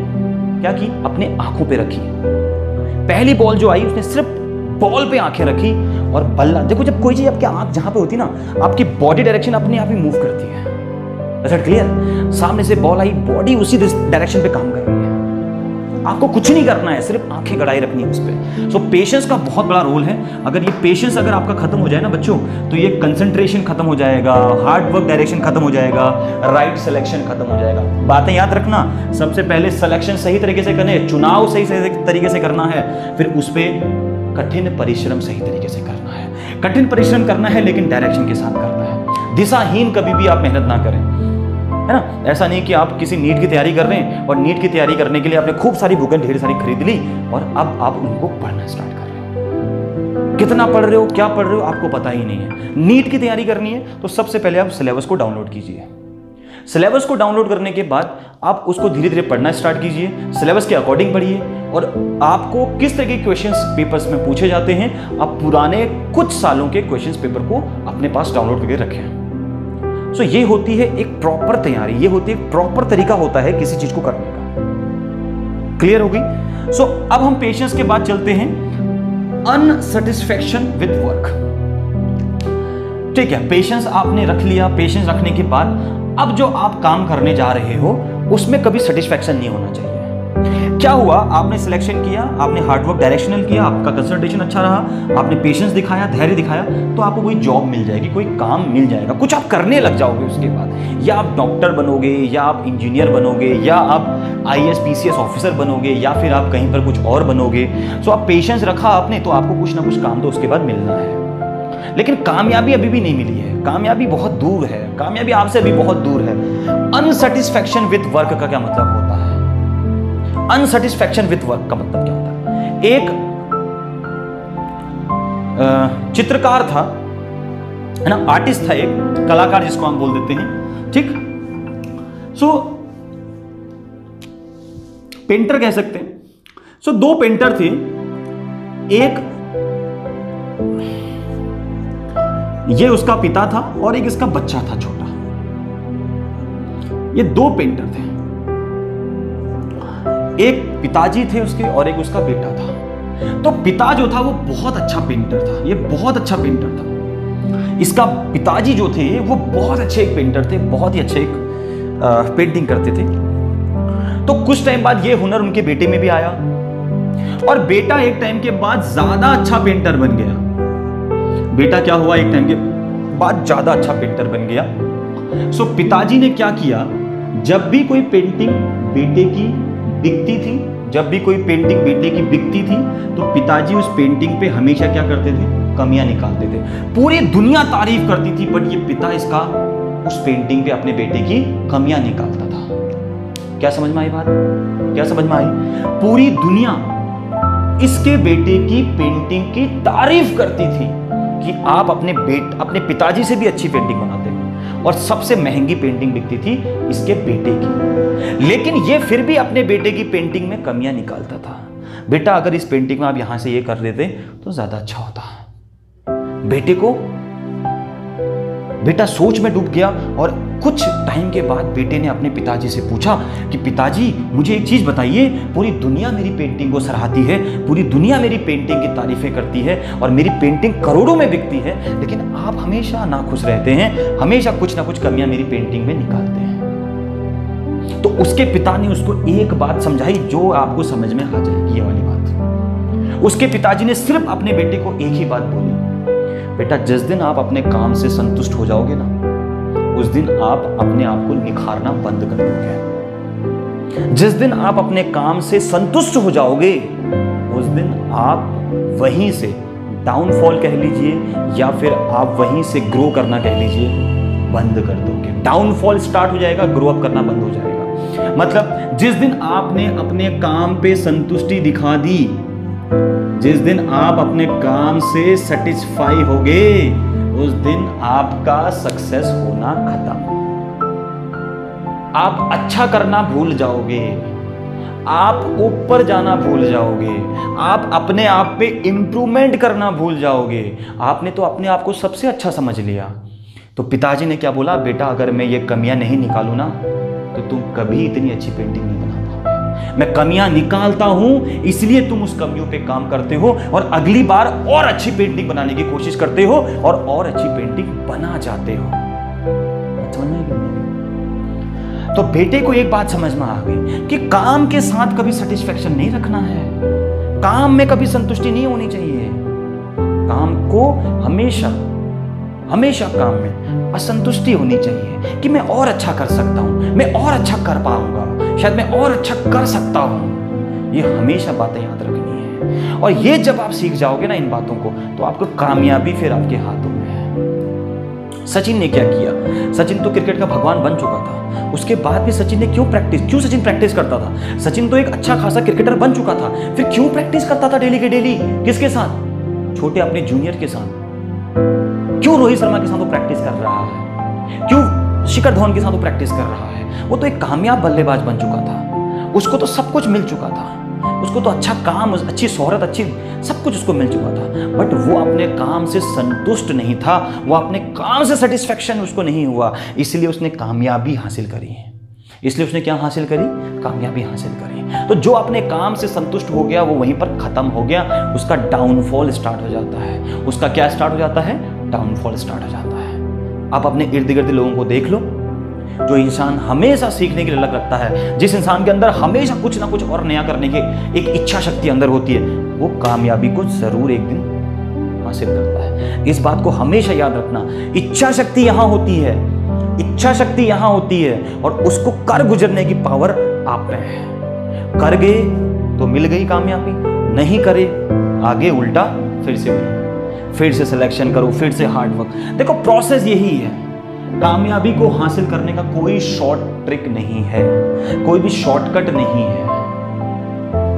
क्या की, अपने आंखों पे रखी। पहली बॉल जो आई उसने सिर्फ बॉल पे आंखें रखी और बल्ला। देखो जब कोई चीज आपकी आंख जहां पे होती है ना, आपकी बॉडी डायरेक्शन अपने आप ही मूव करती है। Is it clear? सामने से बॉल आई, बॉडी उसी डायरेक्शन पे काम कर रही है। आपको कुछ नहीं करना है, सिर्फ आंखें गड़ाई रखनी है उस पर। सो पेशेंस का बहुत बड़ा रोल है। अगर ये पेशेंस अगर आपका खत्म हो जाए ना बच्चों, तो ये कंसंट्रेशन खत्म हो जाएगा, हार्ड वर्क डायरेक्शन खत्म हो जाएगा, राइट सिलेक्शन खत्म हो जाएगा। बातें याद रखना, सबसे पहले सिलेक्शन सही तरीके से करने, चुनाव सही तरीके से करना है, फिर उस पर कठिन परिश्रम सही तरीके से करना है। कठिन परिश्रम करना है लेकिन डायरेक्शन के साथ करना है। दिशाहीन कभी भी आप मेहनत ना करें, है ना। ऐसा नहीं कि आप किसी नीट की तैयारी कर रहे हैं और नीट की तैयारी करने के लिए आपने खूब सारी बुकें ढेर सारी खरीद ली और अब आप उनको पढ़ना स्टार्ट कर रहे हो। कितना पढ़ रहे हो, क्या पढ़ रहे हो, आपको पता ही नहीं है। नीट की तैयारी करनी है तो सबसे पहले आप सिलेबस को डाउनलोड कीजिए। सिलेबस को डाउनलोड करने के बाद आप उसको धीरे धीरे पढ़ना स्टार्ट कीजिए, सिलेबस के अकॉर्डिंग पढ़िए। और आपको किस तरह के क्वेश्चंस पेपर्स में पूछे जाते हैं, आप पुराने कुछ सालों के क्वेश्चंस पेपर को अपने पास डाउनलोड करके रखें। सो ये होती है एक प्रॉपर तैयारी, ये होती है प्रॉपर तरीका होता है किसी चीज को करने का। क्लियर हो गई? सो अब हम पेशेंस के बाद चलते हैं अनसेटिस्फैक्शन विद वर्क। ठीक है, पेशेंस आपने रख लिया। पेशेंस रखने के बाद अब जो आप काम करने जा रहे हो उसमें कभी सेटिस्फैक्शन नहीं होना चाहिए। क्या हुआ, आपने सिलेक्शन किया, आपने हार्डवर्क डायरेक्शनल किया, आपका कंसंट्रेशन अच्छा रहा, आपने पेशेंस दिखाया, धैर्य दिखाया, तो आपको कोई जॉब मिल जाएगी, कोई काम मिल जाएगा, कुछ आप करने लग जाओगे उसके बाद। या आप डॉक्टर बनोगे, या आप इंजीनियर बनोगे, या आप IAS PCS ऑफिसर बनोगे, या फिर आप कहीं पर कुछ और बनोगे। सो आप पेशेंस रखा आपने तो आपको कुछ ना कुछ काम तो उसके बाद मिलना है। लेकिन कामयाबी अभी भी नहीं मिली है, कामयाबी बहुत दूर है, कामयाबी आपसे अभी बहुत दूर है। अनसेटिस्फैक्शन विद वर्क का क्या मतलब होता है? अनसेटिस्फैक्शन विद वर्क का मतलब क्या होता है? एक चित्रकार था, है ना, आर्टिस्ट था, एक कलाकार जिसको हम बोल देते हैं, ठीक। सो पेंटर कह सकते हैं। सो 2 पेंटर थे, एक ये उसका पिता था और एक इसका बच्चा था छोटा। ये 2 पेंटर थे, एक पिताजी थे उसके और एक उसका बेटा था। तो पिता जो था वो बहुत अच्छा पेंटर था, ये बहुत अच्छा पेंटर था। इसका पिताजी जो थे वो बहुत अच्छे एक पेंटर थे, बहुत ही अच्छे एक पेंटिंग करते थे। तो कुछ टाइम बाद ये हुनर उनके बेटे में भी आया और बेटा एक टाइम के बाद ज्यादा अच्छा पेंटर बन गया। बेटा क्या हुआ, एक टाइम के बाद ज्यादा अच्छा पेंटर बन गया। सो पिताजी ने क्या किया, जब भी कोई पेंटिंग बेटे की बिकती थी, जब भी कोई पेंटिंग बेटे की बिकती थी, तो पिताजी उस पेंटिंग पे हमेशा क्या करते थे, कमियां निकालते थे। पूरी दुनिया तारीफ करती थी, बट ये पिता इसका उस पेंटिंग पे अपने बेटे की कमियां निकालता था। क्या समझ में आई बात? क्या समझ में आई? पूरी दुनिया इसके बेटे की पेंटिंग की तारीफ करती थी कि आप अपने पिताजी से भी अच्छी पेंटिंग बनाते हैं, और सबसे महंगी पेंटिंग बिकती थी इसके बेटे की। लेकिन ये फिर भी अपने बेटे की पेंटिंग में कमियां निकालता था। बेटा अगर इस पेंटिंग में आप यहां से ये कर देते तो ज्यादा अच्छा होता। बेटे को बेटा सोच में डूब गया और कुछ टाइम के बाद बेटे ने अपने पिताजी से पूछा कि पिताजी मुझे एक चीज़ बताइए, पूरी दुनिया मेरी पेंटिंग को सराहती है, पूरी दुनिया मेरी पेंटिंग की तारीफें करती है और मेरी पेंटिंग करोड़ों में बिकती है, लेकिन आप हमेशा नाखुश रहते हैं, हमेशा कुछ ना कुछ कमियां मेरी पेंटिंग में निकालते हैं। तो उसके पिता ने उसको एक बात समझाई जो आपको समझ में आ जाएगी, ये वाली बात। उसके पिताजी ने सिर्फ अपने बेटे को एक ही बात बोली, बेटा जिस दिन आप अपने काम से संतुष्ट हो जाओगे ना, उस दिन आप अपने आप को निखारना बंद कर दोगे। जिस दिन आप अपने काम से संतुष्ट हो जाओगे, उस दिन आप वहीं से डाउनफॉल कह लीजिए या फिर आप वहीं से ग्रो करना कह लीजिए, बंद कर दोगे। डाउनफॉल स्टार्ट हो जाएगा, ग्रो अप करना बंद हो जाएगा। मतलब जिस दिन आपने अपने काम पे संतुष्टि दिखा दी, जिस दिन आप अपने काम से सेटिस्फाई होगे, उस दिन आपका सक्सेस होना खत्म। आप अच्छा करना भूल जाओगे, आप ऊपर जाना भूल जाओगे, आप अपने आप पे इंप्रूवमेंट करना भूल जाओगे। आपने तो अपने आप को सबसे अच्छा समझ लिया। तो पिताजी ने क्या बोला, बेटा अगर मैं ये कमियां नहीं निकालूं ना, तो तुम कभी इतनी अच्छी पेंटिंग नहीं बना पाओगे। मैं कमियां निकालता हूं, इसलिए तुम उस कमियों पे काम करते हो और अगली बार और अच्छी पेंटिंग बनाने की कोशिश करते हो और अच्छी पेंटिंग बना जाते हो। तो बेटे को एक बात समझ में आ गई कि काम के साथ कभी सेटिस्फेक्शन नहीं रखना है, काम में कभी संतुष्टि नहीं होनी चाहिए। काम को हमेशा काम में असंतुष्टि होनी चाहिए कि मैं और अच्छा कर सकता हूं, मैं और अच्छा कर पाऊंगा, शायद मैं और अच्छा कर सकता हूं। ये हमेशा बातें याद रखनी है और ये जब आप सीख जाओगे ना इन बातों को, तो आपको कामयाबी फिर आपके हाथों में है। सचिन ने क्या किया, सचिन तो क्रिकेट का भगवान बन चुका था, उसके बाद भी सचिन ने क्यों सचिन प्रैक्टिस करता था। सचिन तो एक अच्छा खासा क्रिकेटर बन चुका था, फिर क्यों प्रैक्टिस करता था डेली के डेली, किसके साथ, छोटे अपने जूनियर के साथ। क्यों रोहित शर्मा के साथ वो प्रैक्टिस कर रहा है, क्यों शिखर धवन के साथ वो प्रैक्टिस कर रहा है। वो तो एक कामयाब बल्लेबाज बन चुका था, उसको तो सब कुछ मिल चुका था, उसको तो अच्छा काम, अच्छी शोहरत, अच्छी सब कुछ उसको मिल चुका था, बट वो अपने काम से संतुष्ट नहीं था, वो अपने काम से सेटिस्फेक्शन उसको नहीं हुआ, इसलिए उसने कामयाबी हासिल करी। इसलिए उसने क्या हासिल करी, कामयाबी हासिल करी। तो जो अपने काम से संतुष्ट हो गया वो वहीं पर खत्म हो गया, उसका डाउनफॉल स्टार्ट हो जाता है। उसका क्या स्टार्ट हो जाता है, डाउनफॉल स्टार्ट हो जाता है। आप अपने इर्द गिर्द लोगों को देख लो, जो इंसान हमेशा सीखने के लिए लग रखता है, जिस इंसान के अंदर हमेशा कुछ ना कुछ और नया करने की एक इच्छा शक्ति अंदर होती है, वो कामयाबी को जरूर एक दिन हासिल करता है। इस बात को हमेशा याद रखना, इच्छा शक्ति यहां होती है, इच्छा शक्ति यहां होती है और उसको कर गुजरने की पावर आप में है। कर गए तो मिल गई कामयाबी, नहीं करे आगे उल्टा फिर से सिलेक्शन करो, फिर से हार्ड वर्क। देखो प्रोसेस यही है, कामयाबी को हासिल करने का कोई शॉर्ट ट्रिक नहीं है, कोई भी शॉर्टकट नहीं है।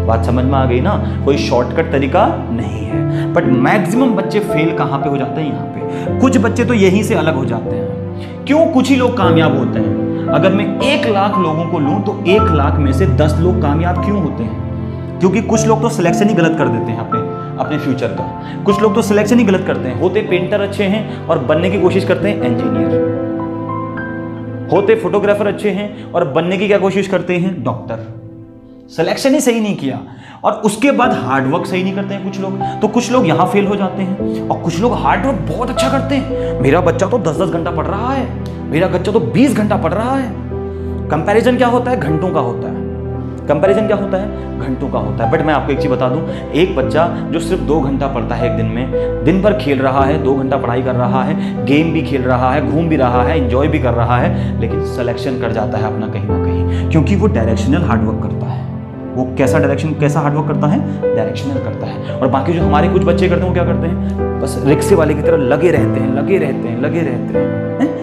बात समझ में आ गई ना, कोई शॉर्टकट तरीका नहीं है। बट मैक्सिमम बच्चे फेल कहां पे हो जाते हैं, यहाँ पे। कुछ बच्चे तो यहीं से अलग हो जाते हैं। क्यों कुछ ही लोग कामयाब होते हैं। अगर मैं 1 लाख लोगों को लूं तो 1 लाख में से 10 लोग कामयाब क्यों होते हैं? क्योंकि कुछ लोग तो सिलेक्शन ही गलत कर देते हैं अपने फ्यूचर का। कुछ लोग तो सिलेक्शन ही गलत करते हैं, होते पेंटर अच्छे हैं और बनने की कोशिश करते हैं इंजीनियर, होते फोटोग्राफर अच्छे हैं और बनने की क्या कोशिश करते हैं, डॉक्टर। सिलेक्शन ही सही नहीं किया और उसके बाद हार्डवर्क सही नहीं करते हैं कुछ लोग, तो कुछ लोग यहां फेल हो जाते हैं और कुछ लोग हार्डवर्क बहुत अच्छा करते हैं। मेरा बच्चा तो 10-10 घंटा पढ़ रहा है, मेरा बच्चा तो 20 घंटा पढ़ रहा है। कंपैरिजन क्या होता है, घंटों का होता है। कंपैरिजन क्या होता है, घंटों का होता है। बट मैं आपको एक चीज बता दूं, एक बच्चा जो सिर्फ 2 घंटा पढ़ता है एक दिन में, दिन भर खेल रहा है, 2 घंटा पढ़ाई कर रहा है, गेम भी खेल रहा है, घूम भी रहा है, एंजॉय भी कर रहा है, लेकिन सिलेक्शन कर जाता है अपना कहीं ना कहीं, क्योंकि वो डायरेक्शनल हार्डवर्क करता है। वो कैसा हार्डवर्क करता है, डायरेक्शनल करता है। और बाकी जो हमारे कुछ बच्चे करते हैं वो क्या करते हैं, बस रिक्शे वाले की तरह लगे रहते हैं।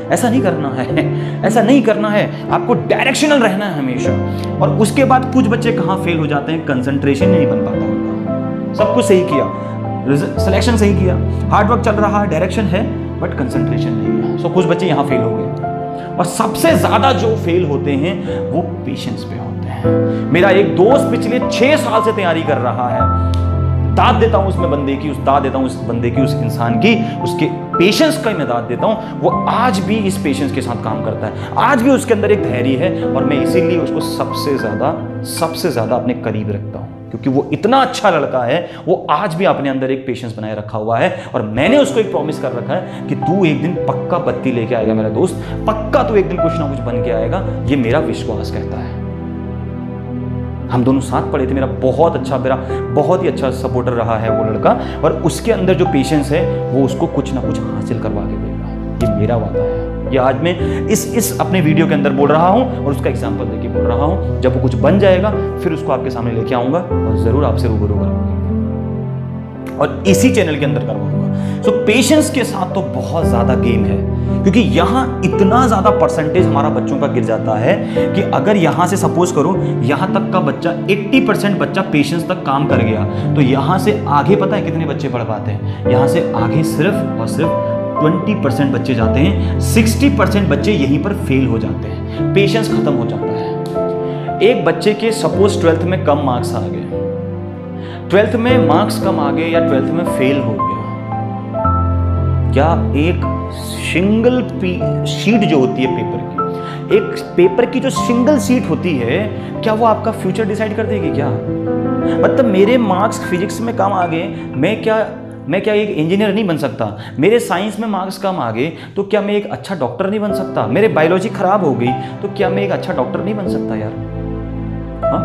ऐसा नहीं करना है, ऐसा नहीं करना है। आपको डायरेक्शनल रहना है हमेशा। और उसके बाद कुछ बच्चे कहाँ फेल हो जाते हैं, कंसंट्रेशन नहीं बन पाता उनका। सब कुछ सही किया, सिलेक्शन सही किया, हार्डवर्क चल रहा है, डायरेक्शन है, बट कंसंट्रेशन नहीं है। सो कुछ बच्चे यहाँ फेल हो गए। और सबसे ज्यादा जो फेल होते हैं वो पेशेंस पे होते हैं। मेरा एक दोस्त पिछले 6 साल से तैयारी कर रहा है, दाद देता हूं उसमें बंदे की, उस दाद देता हूं उस बंदे की, उस इंसान की, उसके पेशेंस का मैं दाद देता हूं। वो आज भी इस पेशेंस के साथ काम करता है, आज भी उसके अंदर एक धैर्य है, और मैं इसीलिए उसको सबसे ज्यादा अपने करीब रखता हूं, क्योंकि वो इतना अच्छा लड़का है। वो आज भी अपने अंदर एक पेशेंस बनाए रखा हुआ है, और मैंने उसको एक प्रॉमिस कर रखा है कि तू एक दिन पक्का बत्ती लेके आएगा मेरा दोस्त, पक्का तू एक दिन कुछ ना कुछ बन के आएगा, ये मेरा विश्वास कहता है। हम दोनों साथ पढ़े थे, मेरा बहुत ही अच्छा सपोर्टर रहा है वो लड़का, और उसके अंदर जो पेशेंस है वो उसको कुछ ना कुछ हासिल करवा के देगा, ये मेरा वादा है। ये आज मैं इस अपने वीडियो के अंदर बोल रहा हूं, और उसका एग्जांपल देके बोल रहा हूं। जब वो कुछ बन जाएगा फिर उसको आपके सामने लेके आऊंगा, और जरूर आपसे रूबरू करवाऊंगा, और इसी चैनल के अंदर करवाऊंगा। सो पेशेंस के साथ तो बहुत ज्यादा गेम है, क्योंकि यहां इतना ज्यादा परसेंटेज हमारा बच्चों का गिर जाता है कि अगर यहां से सपोज करो यहां तक का बच्चा 80% बच्चा पेशेंस तक काम कर गया, तो यहां से आगे पता है कितने बच्चे पढ़ पाते हैं? यहां से आगे सिर्फ और सिर्फ 20% बच्चे जाते हैं, 60% बच्चे यहीं पर फेल हो जाते हैं, पेशेंस खत्म हो जाता है। एक बच्चे के सपोज 12th में कम मार्क्स आ गए, 12th में मार्क्स कम आ गए, या 12th में फेल हो गया, क्या एक सिंगल शीट जो होती है पेपर की, एक पेपर की जो सिंगल शीट होती है, क्या वो आपका फ्यूचर डिसाइड कर देगी क्या? मतलब मेरे मार्क्स फिजिक्स में कम आ गए, मैं क्या एक इंजीनियर नहीं बन सकता? मेरे साइंस में मार्क्स कम आ गए, तो क्या मैं एक अच्छा डॉक्टर नहीं बन सकता? मेरे बायोलॉजी खराब हो गई, तो क्या मैं एक अच्छा डॉक्टर नहीं बन सकता यार? हाँ,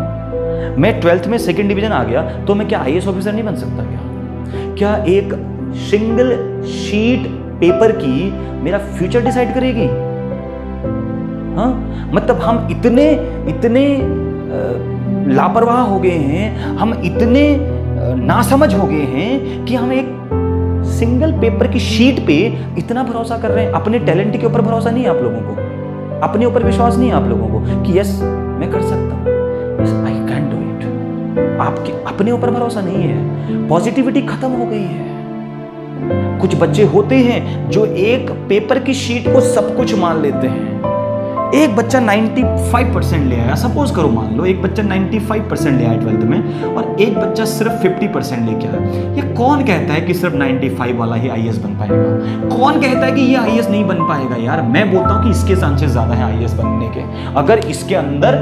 मैं 12th में 2nd डिवीजन आ गया, तो मैं क्या IAS ऑफिसर नहीं बन सकता क्या? क्या एक सिंगल शीट पेपर की मेरा फ्यूचर डिसाइड करेगी? हाँ, मतलब हम इतने लापरवाह हो गए हैं, हम इतने नासमझ हो गए हैं कि हम एक सिंगल पेपर की शीट पे इतना भरोसा कर रहे हैं। अपने टैलेंट के ऊपर भरोसा नहीं है आप लोगों को, अपने ऊपर विश्वास नहीं है आप लोगों को कि यस मैं कर सकता हूं, yes I can do it. आपके अपने ऊपर भरोसा नहीं है, पॉजिटिविटी खत्म हो गई है। कुछ बच्चे होते हैं जो एक पेपर की शीट को सब कुछ मान लेते हैं। एक बच्चा 95% ले आया, सपोज करो मान लो एक बच्चा 95% ले आया 12th में, और एक बच्चा सिर्फ 50% लेके आया। ये कौन कहता है कि सिर्फ 95 वाला ही IAS बन पाएगा? कौन कहता है कि ये IAS नहीं बन पाएगा? यार मैं बोलता हूं कि इसके चांसेस ज्यादा है IAS बनने के, अगर इसके अंदर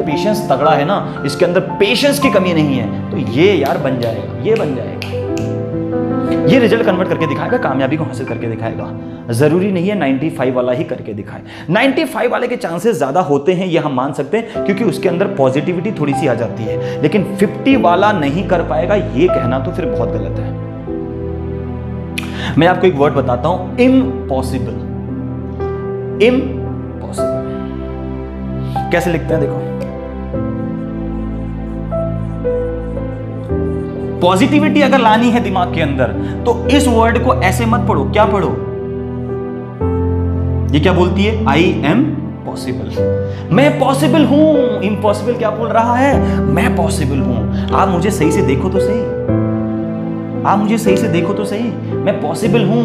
पेशेंस तगड़ा है ना, इसके अंदर पेशेंस की कमी नहीं है, तो ये यार बन जाएगा, ये बन जाएगा, ये रिजल्ट कन्वर्ट करके दिखाएगा, कामयाबी को हासिल करके दिखाएगा। जरूरी नहीं है 95 वाला ही करके दिखाए, 95 वाले के चांसेस ज्यादा होते हैं, ये हम मान सकते हैं, क्योंकि उसके अंदर पॉजिटिविटी थोड़ी सी आ जाती है। लेकिन 50 वाला नहीं कर पाएगा, ये कहना तो फिर बहुत गलत है। मैं आपको एक वर्ड बताता हूं, इम्पॉसिबल। इम्पॉसिबल कैसे लिखते हैं देखो, पॉजिटिविटी अगर लानी है दिमाग के अंदर, तो इस वर्ड को ऐसे मत पढ़ो। क्या पढ़ो? ये क्या बोलती है? आई एम पॉसिबल, मैं पॉसिबल हूं। इम्पॉसिबल क्या बोल रहा है? मैं पॉसिबल हूं। आप मुझे सही से देखो तो सही, आप मुझे सही से देखो तो सही, मैं पॉसिबल हूं,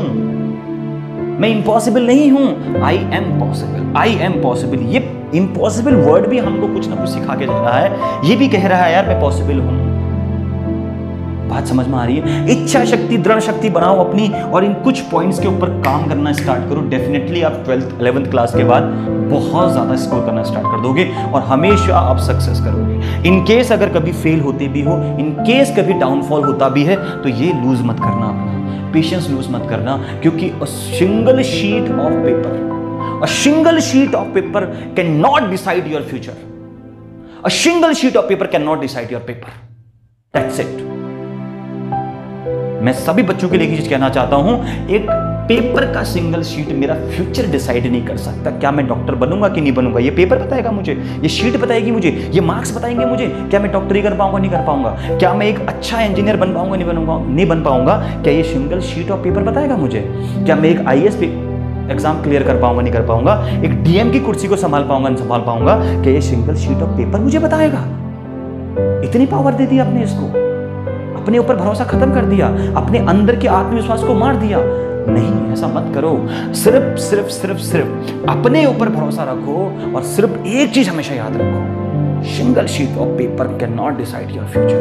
मैं इम्पॉसिबल नहीं हूं। I am possible, I am possible. ये इम्पॉसिबल वर्ड भी हमको कुछ ना कुछ सिखा के जा रहा है, ये भी कह रहा है यार मैं पॉसिबल हूं। बात समझ में आ रही है? इच्छा शक्ति, दृढ़ शक्ति बनाओ अपनी, और इन कुछ पॉइंट्स के ऊपर काम करना स्टार्ट करो। डेफिनेटली आप 12th 11th क्लास के बाद बहुत ज्यादा स्कोर करना स्टार्ट कर दोगे, और हमेशा आप सक्सेस करोगे। इन केस अगर कभी फेल होते भी हो, इन केस कभी डाउनफॉल होता भी है, तो ये लूज मत करना, अपना पेशेंस लूज मत करना, क्योंकि a single sheet of paper can not decide your future. A single sheet of paper can not decide your paper. That's it. मैं सभी बच्चों के लिए एक चीज कहना चाहता हूं, एक पेपर का सिंगल शीट मेरा फ्यूचर डिसाइड नहीं कर सकता। क्या मैं डॉक्टर बनूंगा कि नहीं बनूंगा, ये पेपर बताएगा मुझे, ये शीट बताएगी मुझे, ये मार्क्स बताएंगे मुझे। क्या मैं डॉक्टरी कर पाऊंगा नहीं कर पाऊंगा, क्या मैं एक अच्छा इंजीनियर बन पाऊंगा नहीं बन पाऊंगा, क्या ये सिंगल शीट ऑफ पेपर बताएगा मुझे। क्या मैं एक IAS एग्जाम क्लियर कर पाऊंगा नहीं कर पाऊंगा, एक DM की कुर्सी को संभाल पाऊंगा नहीं संभाल पाऊंगा, क्या ये सिंगल शीट ऑफ पेपर मुझे बताएगा। इतनी पावर दे दी आपने इसको, अपने ऊपर भरोसा खत्म कर दिया, अपने अंदर के आत्मविश्वास को मार दिया। नहीं, ऐसा मत करो। सिर्फ अपने ऊपर भरोसा रखो, और सिर्फ एक चीज हमेशा याद रखो, single sheet of paper can not decide your future.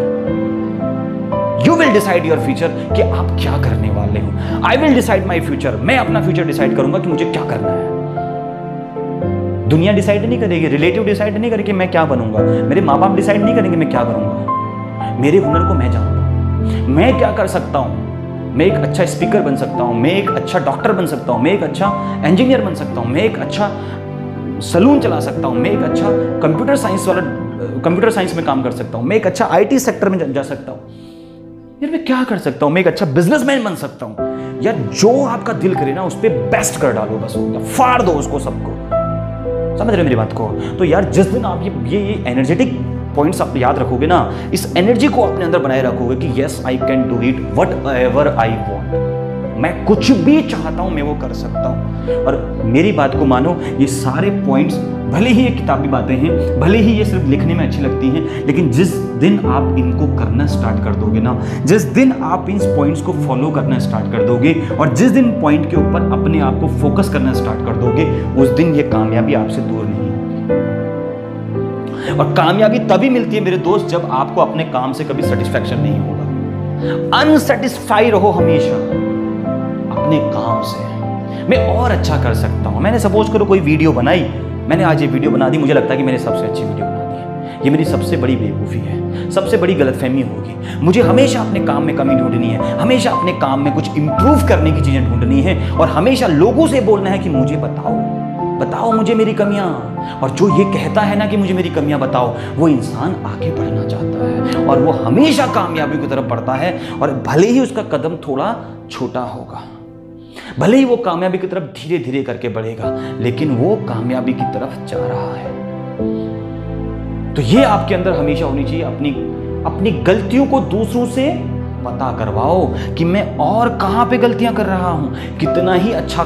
You will decide your future कि आप क्या करने वाले हो। I will decide my future, मैं अपना फ्यूचर डिसाइड करूंगा कि मुझे क्या करना है। दुनिया डिसाइड नहीं करेगी, रिलेटिव डिसाइड नहीं करेगी मैं क्या बनूंगा, मेरे माँ बाप डिसाइड नहीं करेंगे मैं क्या करूंगा। मेरे हुनर को मैं जानता हूं, मैं क्या कर सकता हूं। मैं एक अच्छा स्पीकर बन सकता हूं, मैं एक अच्छा डॉक्टर बन सकता हूं, मैं एक अच्छा इंजीनियर बन सकता हूं, मैं एक अच्छा सलून चला सकता हूं, मैं एक अच्छा कंप्यूटर साइंस में काम कर सकता हूं, मैं एक अच्छा IT सेक्टर में जा सकता हूं। यार मैं क्या कर सकता हूं, मैं एक अच्छा बिजनेसमैन बन सकता हूं। यार जो आपका दिल करे ना उस पर बेस्ट कर डालो, बस फाड़ दो उसको सबको। समझ रहे मेरी बात को? तो यार जिस दिन आप ये एनर्जेटिक पॉइंट्स आप याद रखोगे ना, इस एनर्जी को अपने अंदर बनाए रखोगे कि yes I can do it what ever I want, मैं कुछ भी चाहता हूं मैं वो कर सकता हूं। और मेरी बात को मानो, ये सारे पॉइंट्स भले ही ये किताबी बातें हैं, भले ही ये सिर्फ लिखने में अच्छी लगती हैं, लेकिन जिस दिन आप इनको करना स्टार्ट कर दोगे ना, जिस दिन आप इन पॉइंट्स को फॉलो करना स्टार्ट कर दोगे और जिस दिन पॉइंट के ऊपर अपने आप को फोकस करना स्टार्ट कर दोगे, उस दिन ये कामयाबी आपसे दूर नहीं होगी। और कामयाबी तभी मिलती है मेरे दोस्त जब आपको अपने काम से कभी सेटिस्फैक्शन नहीं होगा। अनसेटिस्फाई रहो हमेशा अपने काम से। मैं और अच्छा कर सकता हूं। मैंने सपोज करो कोई वीडियो बनाई, मैंने आज ये वीडियो बना दी, मुझे लगता है कि मैंने सबसे अच्छी वीडियो बना दी है। ये मेरी सबसे बड़ी बेवकूफ़ी है, सबसे बड़ी गलतफहमी होगी। मुझे हमेशा अपने काम में कमी ढूंढनी है, हमेशा अपने काम में कुछ इंप्रूव करने की चीज़ें ढूंढनी है और हमेशा लोगों से बोलना है कि मुझे बताओ मुझे मेरी कमियां। और जो ये कहता है ना कि मुझे मेरी कमियां बताओ, वो इंसान आगे बढ़ना चाहता है और वो हमेशा कामयाबी की तरफ बढ़ता है। और भले ही उसका कदम थोड़ा छोटा होगा, भले ही वो कामयाबी की तरफ धीरे धीरे करके बढ़ेगा, लेकिन वो कामयाबी की तरफ जा रहा है। तो ये आपके अंदर हमेशा होनी चाहिए। अपनी गलतियों को दूसरों से पता करवाओ कि मैं और कहां पे गलतियां कर रहा हूं। कितना ही अच्छा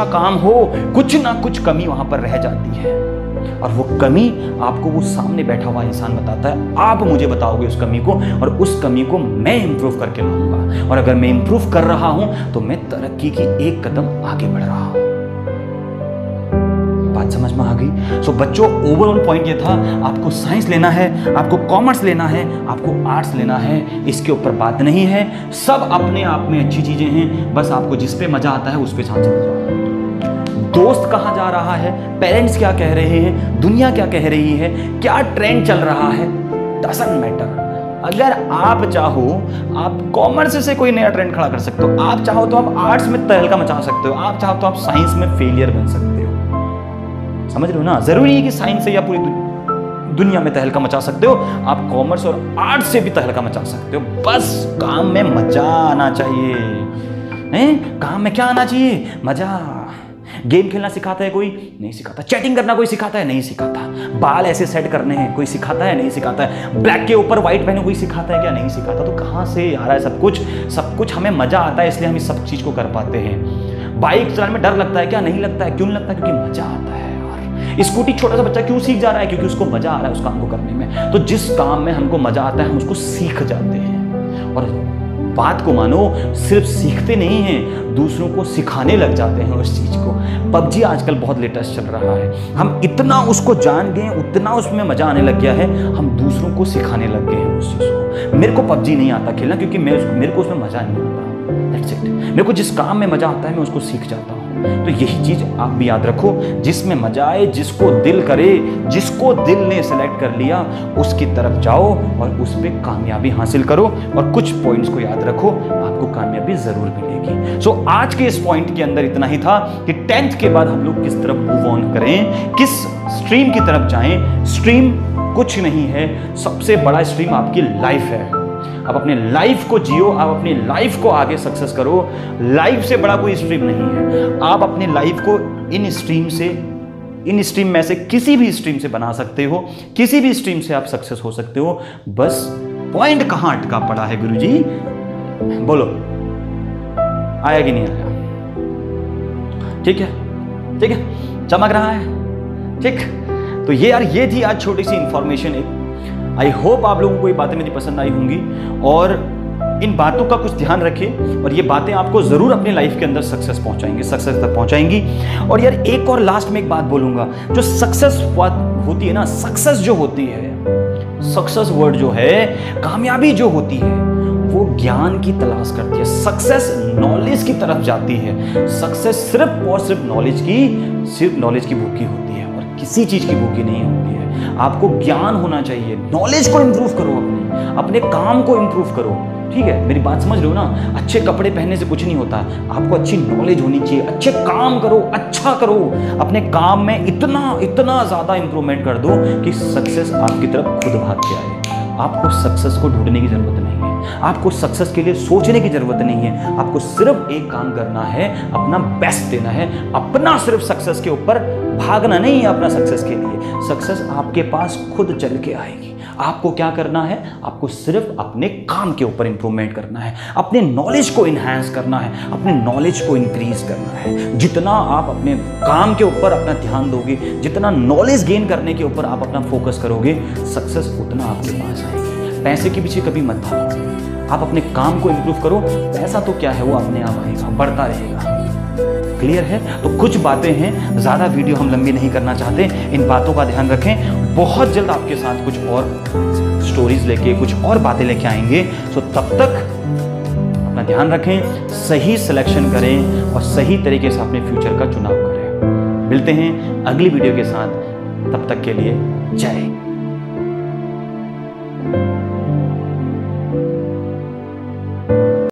काम हो, कुछ ना कुछ कमी वहां पर रह जाती है और वो कमी आपको वो सामने बैठा हुआ इंसान बताता है। आप मुझे बताओगे उस कमी को और उस कमी को मैं इंप्रूव करके लाऊंगा। और अगर मैं इंप्रूव कर रहा हूं तो मैं तरक्की की एक कदम आगे बढ़ रहा हूं। बात समझ में आ गई? सो बच्चों, ओवरऑल पॉइंट ये था, आपको साइंस लेना है, आपको कॉमर्स लेना है, आपको आर्ट्स लेना है, इसके ऊपर बात नहीं है। सब अपने आप में अच्छी चीजें हैं, बस आपको जिस पे मजा आता है उस पे साथ चले जाओ। दोस्त कहाँ जा रहा है, पेरेंट्स क्या कह रहे हैं, दुनिया क्या कह रही है, क्या ट्रेंड चल रहा है, डजंट मैटर। अगर आप चाहो आप कॉमर्स से कोई नया ट्रेंड खड़ा कर सकते हो, आप चाहो तो आप आर्ट्स में तहलका मचा सकते हो, आप चाहो तो आप साइंस में फेलियर बन सकते हो। समझ रहे हो ना? जरूरी है कि साइंस से या पूरी दुनिया में तहलका मचा सकते हो, आप कॉमर्स और आर्ट्स से भी तहलका मचा सकते हो। बस काम में मजा आना चाहिए। काम में क्या आना चाहिए? मजा। गेम खेलना सिखाता है कोई? नहीं सिखाता। चैटिंग करना कोई सिखाता है? नहीं सिखाता। बाल ऐसे सेट करने हैं कोई सिखाता है? नहीं सिखाता है। ब्लैक के ऊपर व्हाइट पहनो कोई सिखाता है क्या? नहीं सिखाता। तो कहाँ से आ रहा है सब कुछ हमें मजा आता है, इसलिए हम इस सब चीज को कर पाते हैं। बाइक चलाने में डर लगता है क्या? नहीं लगता है। क्यों नहीं लगता? क्योंकि मजा आता है। स्कूटी छोटा सा बच्चा क्यों सीख जा रहा है? क्योंकि उसको मजा आ रहा है उस काम को करने में। तो जिस काम में हमको मजा आता है हम उसको सीख जाते हैं। और बात को मानो, सिर्फ सीखते नहीं हैं, दूसरों को सिखाने लग जाते हैं उस चीज को। पबजी आजकल बहुत लेटेस्ट चल रहा है, हम इतना उसको जान गए, उतना उसमें मजा आने लग गया है, हम दूसरों को सिखाने लग गए हैं उस चीज को। मेरे को पबजी नहीं आता खेलना क्योंकि मेरे को उसमें मजा नहीं आता। That's it। मेरे को जिस काम में मजा आता है मैं उसको सीख जाता हूँ। तो यही चीज आप भी याद रखो, जिसमें मजा आए, जिसको दिल करे, जिसको दिल ने सेलेक्ट कर लिया उसकी तरफ जाओ और उस पर कामयाबी हासिल करो। और कुछ पॉइंट्स को याद रखो, आपको कामयाबी जरूर मिलेगी। सो आज के इस पॉइंट के अंदर इतना ही था कि 10th के बाद हम लोग किस तरफ मूव ऑन करें, किस स्ट्रीम की तरफ जाएं। स्ट्रीम कुछ नहीं है, सबसे बड़ा स्ट्रीम आपकी लाइफ है। आप अपने लाइफ को जियो, आप अपनी लाइफ को आगे सक्सेस करो। लाइफ से बड़ा कोई स्ट्रीम नहीं है। आप अपनी लाइफ को इन स्ट्रीम में से किसी भी स्ट्रीम से बना सकते हो, किसी भी स्ट्रीम से आप सक्सेस हो सकते हो। बस पॉइंट कहां अटका पड़ा है गुरुजी? बोलो, आया कि नहीं आया? ठीक है, चमक रहा है? ठीक। तो ये थी आज छोटी सी इंफॉर्मेशन। आई होप आप लोगों को ये बातें मेरी पसंद आई होंगी और इन बातों का कुछ ध्यान रखें और ये बातें आपको जरूर अपनी लाइफ के अंदर सक्सेस तक पहुंचाएंगी। और यार एक और लास्ट में एक बात बोलूंगा, जो सक्सेस होती है ना, सक्सेस जो होती है, सक्सेस वर्ड जो है, कामयाबी जो होती है वो ज्ञान की तलाश करती है। सक्सेस नॉलेज की तरफ जाती है। सक्सेस सिर्फ और सिर्फ नॉलेज की भूखी होती है और किसी चीज की भूखी नहीं होती है। आपको ज्ञान होना चाहिए, नॉलेज को इंप्रूव करो, अपने काम को इंप्रूव करो। ठीक है, मेरी बात समझ रहे हो ना? अच्छे कपड़े पहनने से कुछ नहीं होता, आपको अच्छी नॉलेज होनी चाहिए। अच्छे काम करो, अच्छा करो, अपने काम में इतना ज्यादा इंप्रूवमेंट कर दो कि सक्सेस आपकी तरफ खुद भाग के आए। आपको सक्सेस को ढूंढने की जरूरत नहीं है, आपको सक्सेस के लिए सोचने की जरूरत नहीं है। आपको सिर्फ एक काम करना है, अपना बेस्ट देना है, अपना सिर्फ सक्सेस के ऊपर भागना नहीं है। अपना सक्सेस के लिए सक्सेस आपके पास खुद चल के आएगी। आपको क्या करना है? आपको सिर्फ अपने काम के ऊपर इंप्रूवमेंट करना है, अपने नॉलेज को इनहैंस करना है, अपने नॉलेज को इंक्रीज करना है। जितना आप अपने काम के ऊपर अपना ध्यान दोगे, जितना नॉलेज गेन करने के ऊपर आप अपना फोकस करोगे, सक्सेस उतना आपके पास आएगी। पैसे के पीछे कभी मत भागो, आप अपने काम को इंप्रूव करो। पैसा तो क्या है, वो अपने आप आएगा, बढ़ता रहेगा। क्लियर है? तो कुछ बातें हैं, ज़्यादा वीडियो हम लंबी नहीं करना चाहते, इन बातों का ध्यान रखें। बहुत जल्द आपके साथ कुछ और स्टोरीज लेके, कुछ और बातें लेके आएंगे। तो तब तक अपना ध्यान रखें, सही सिलेक्शन करें और सही तरीके से अपने फ्यूचर का चुनाव करें। मिलते हैं अगली वीडियो के साथ, तब तक के लिए जय हिंद।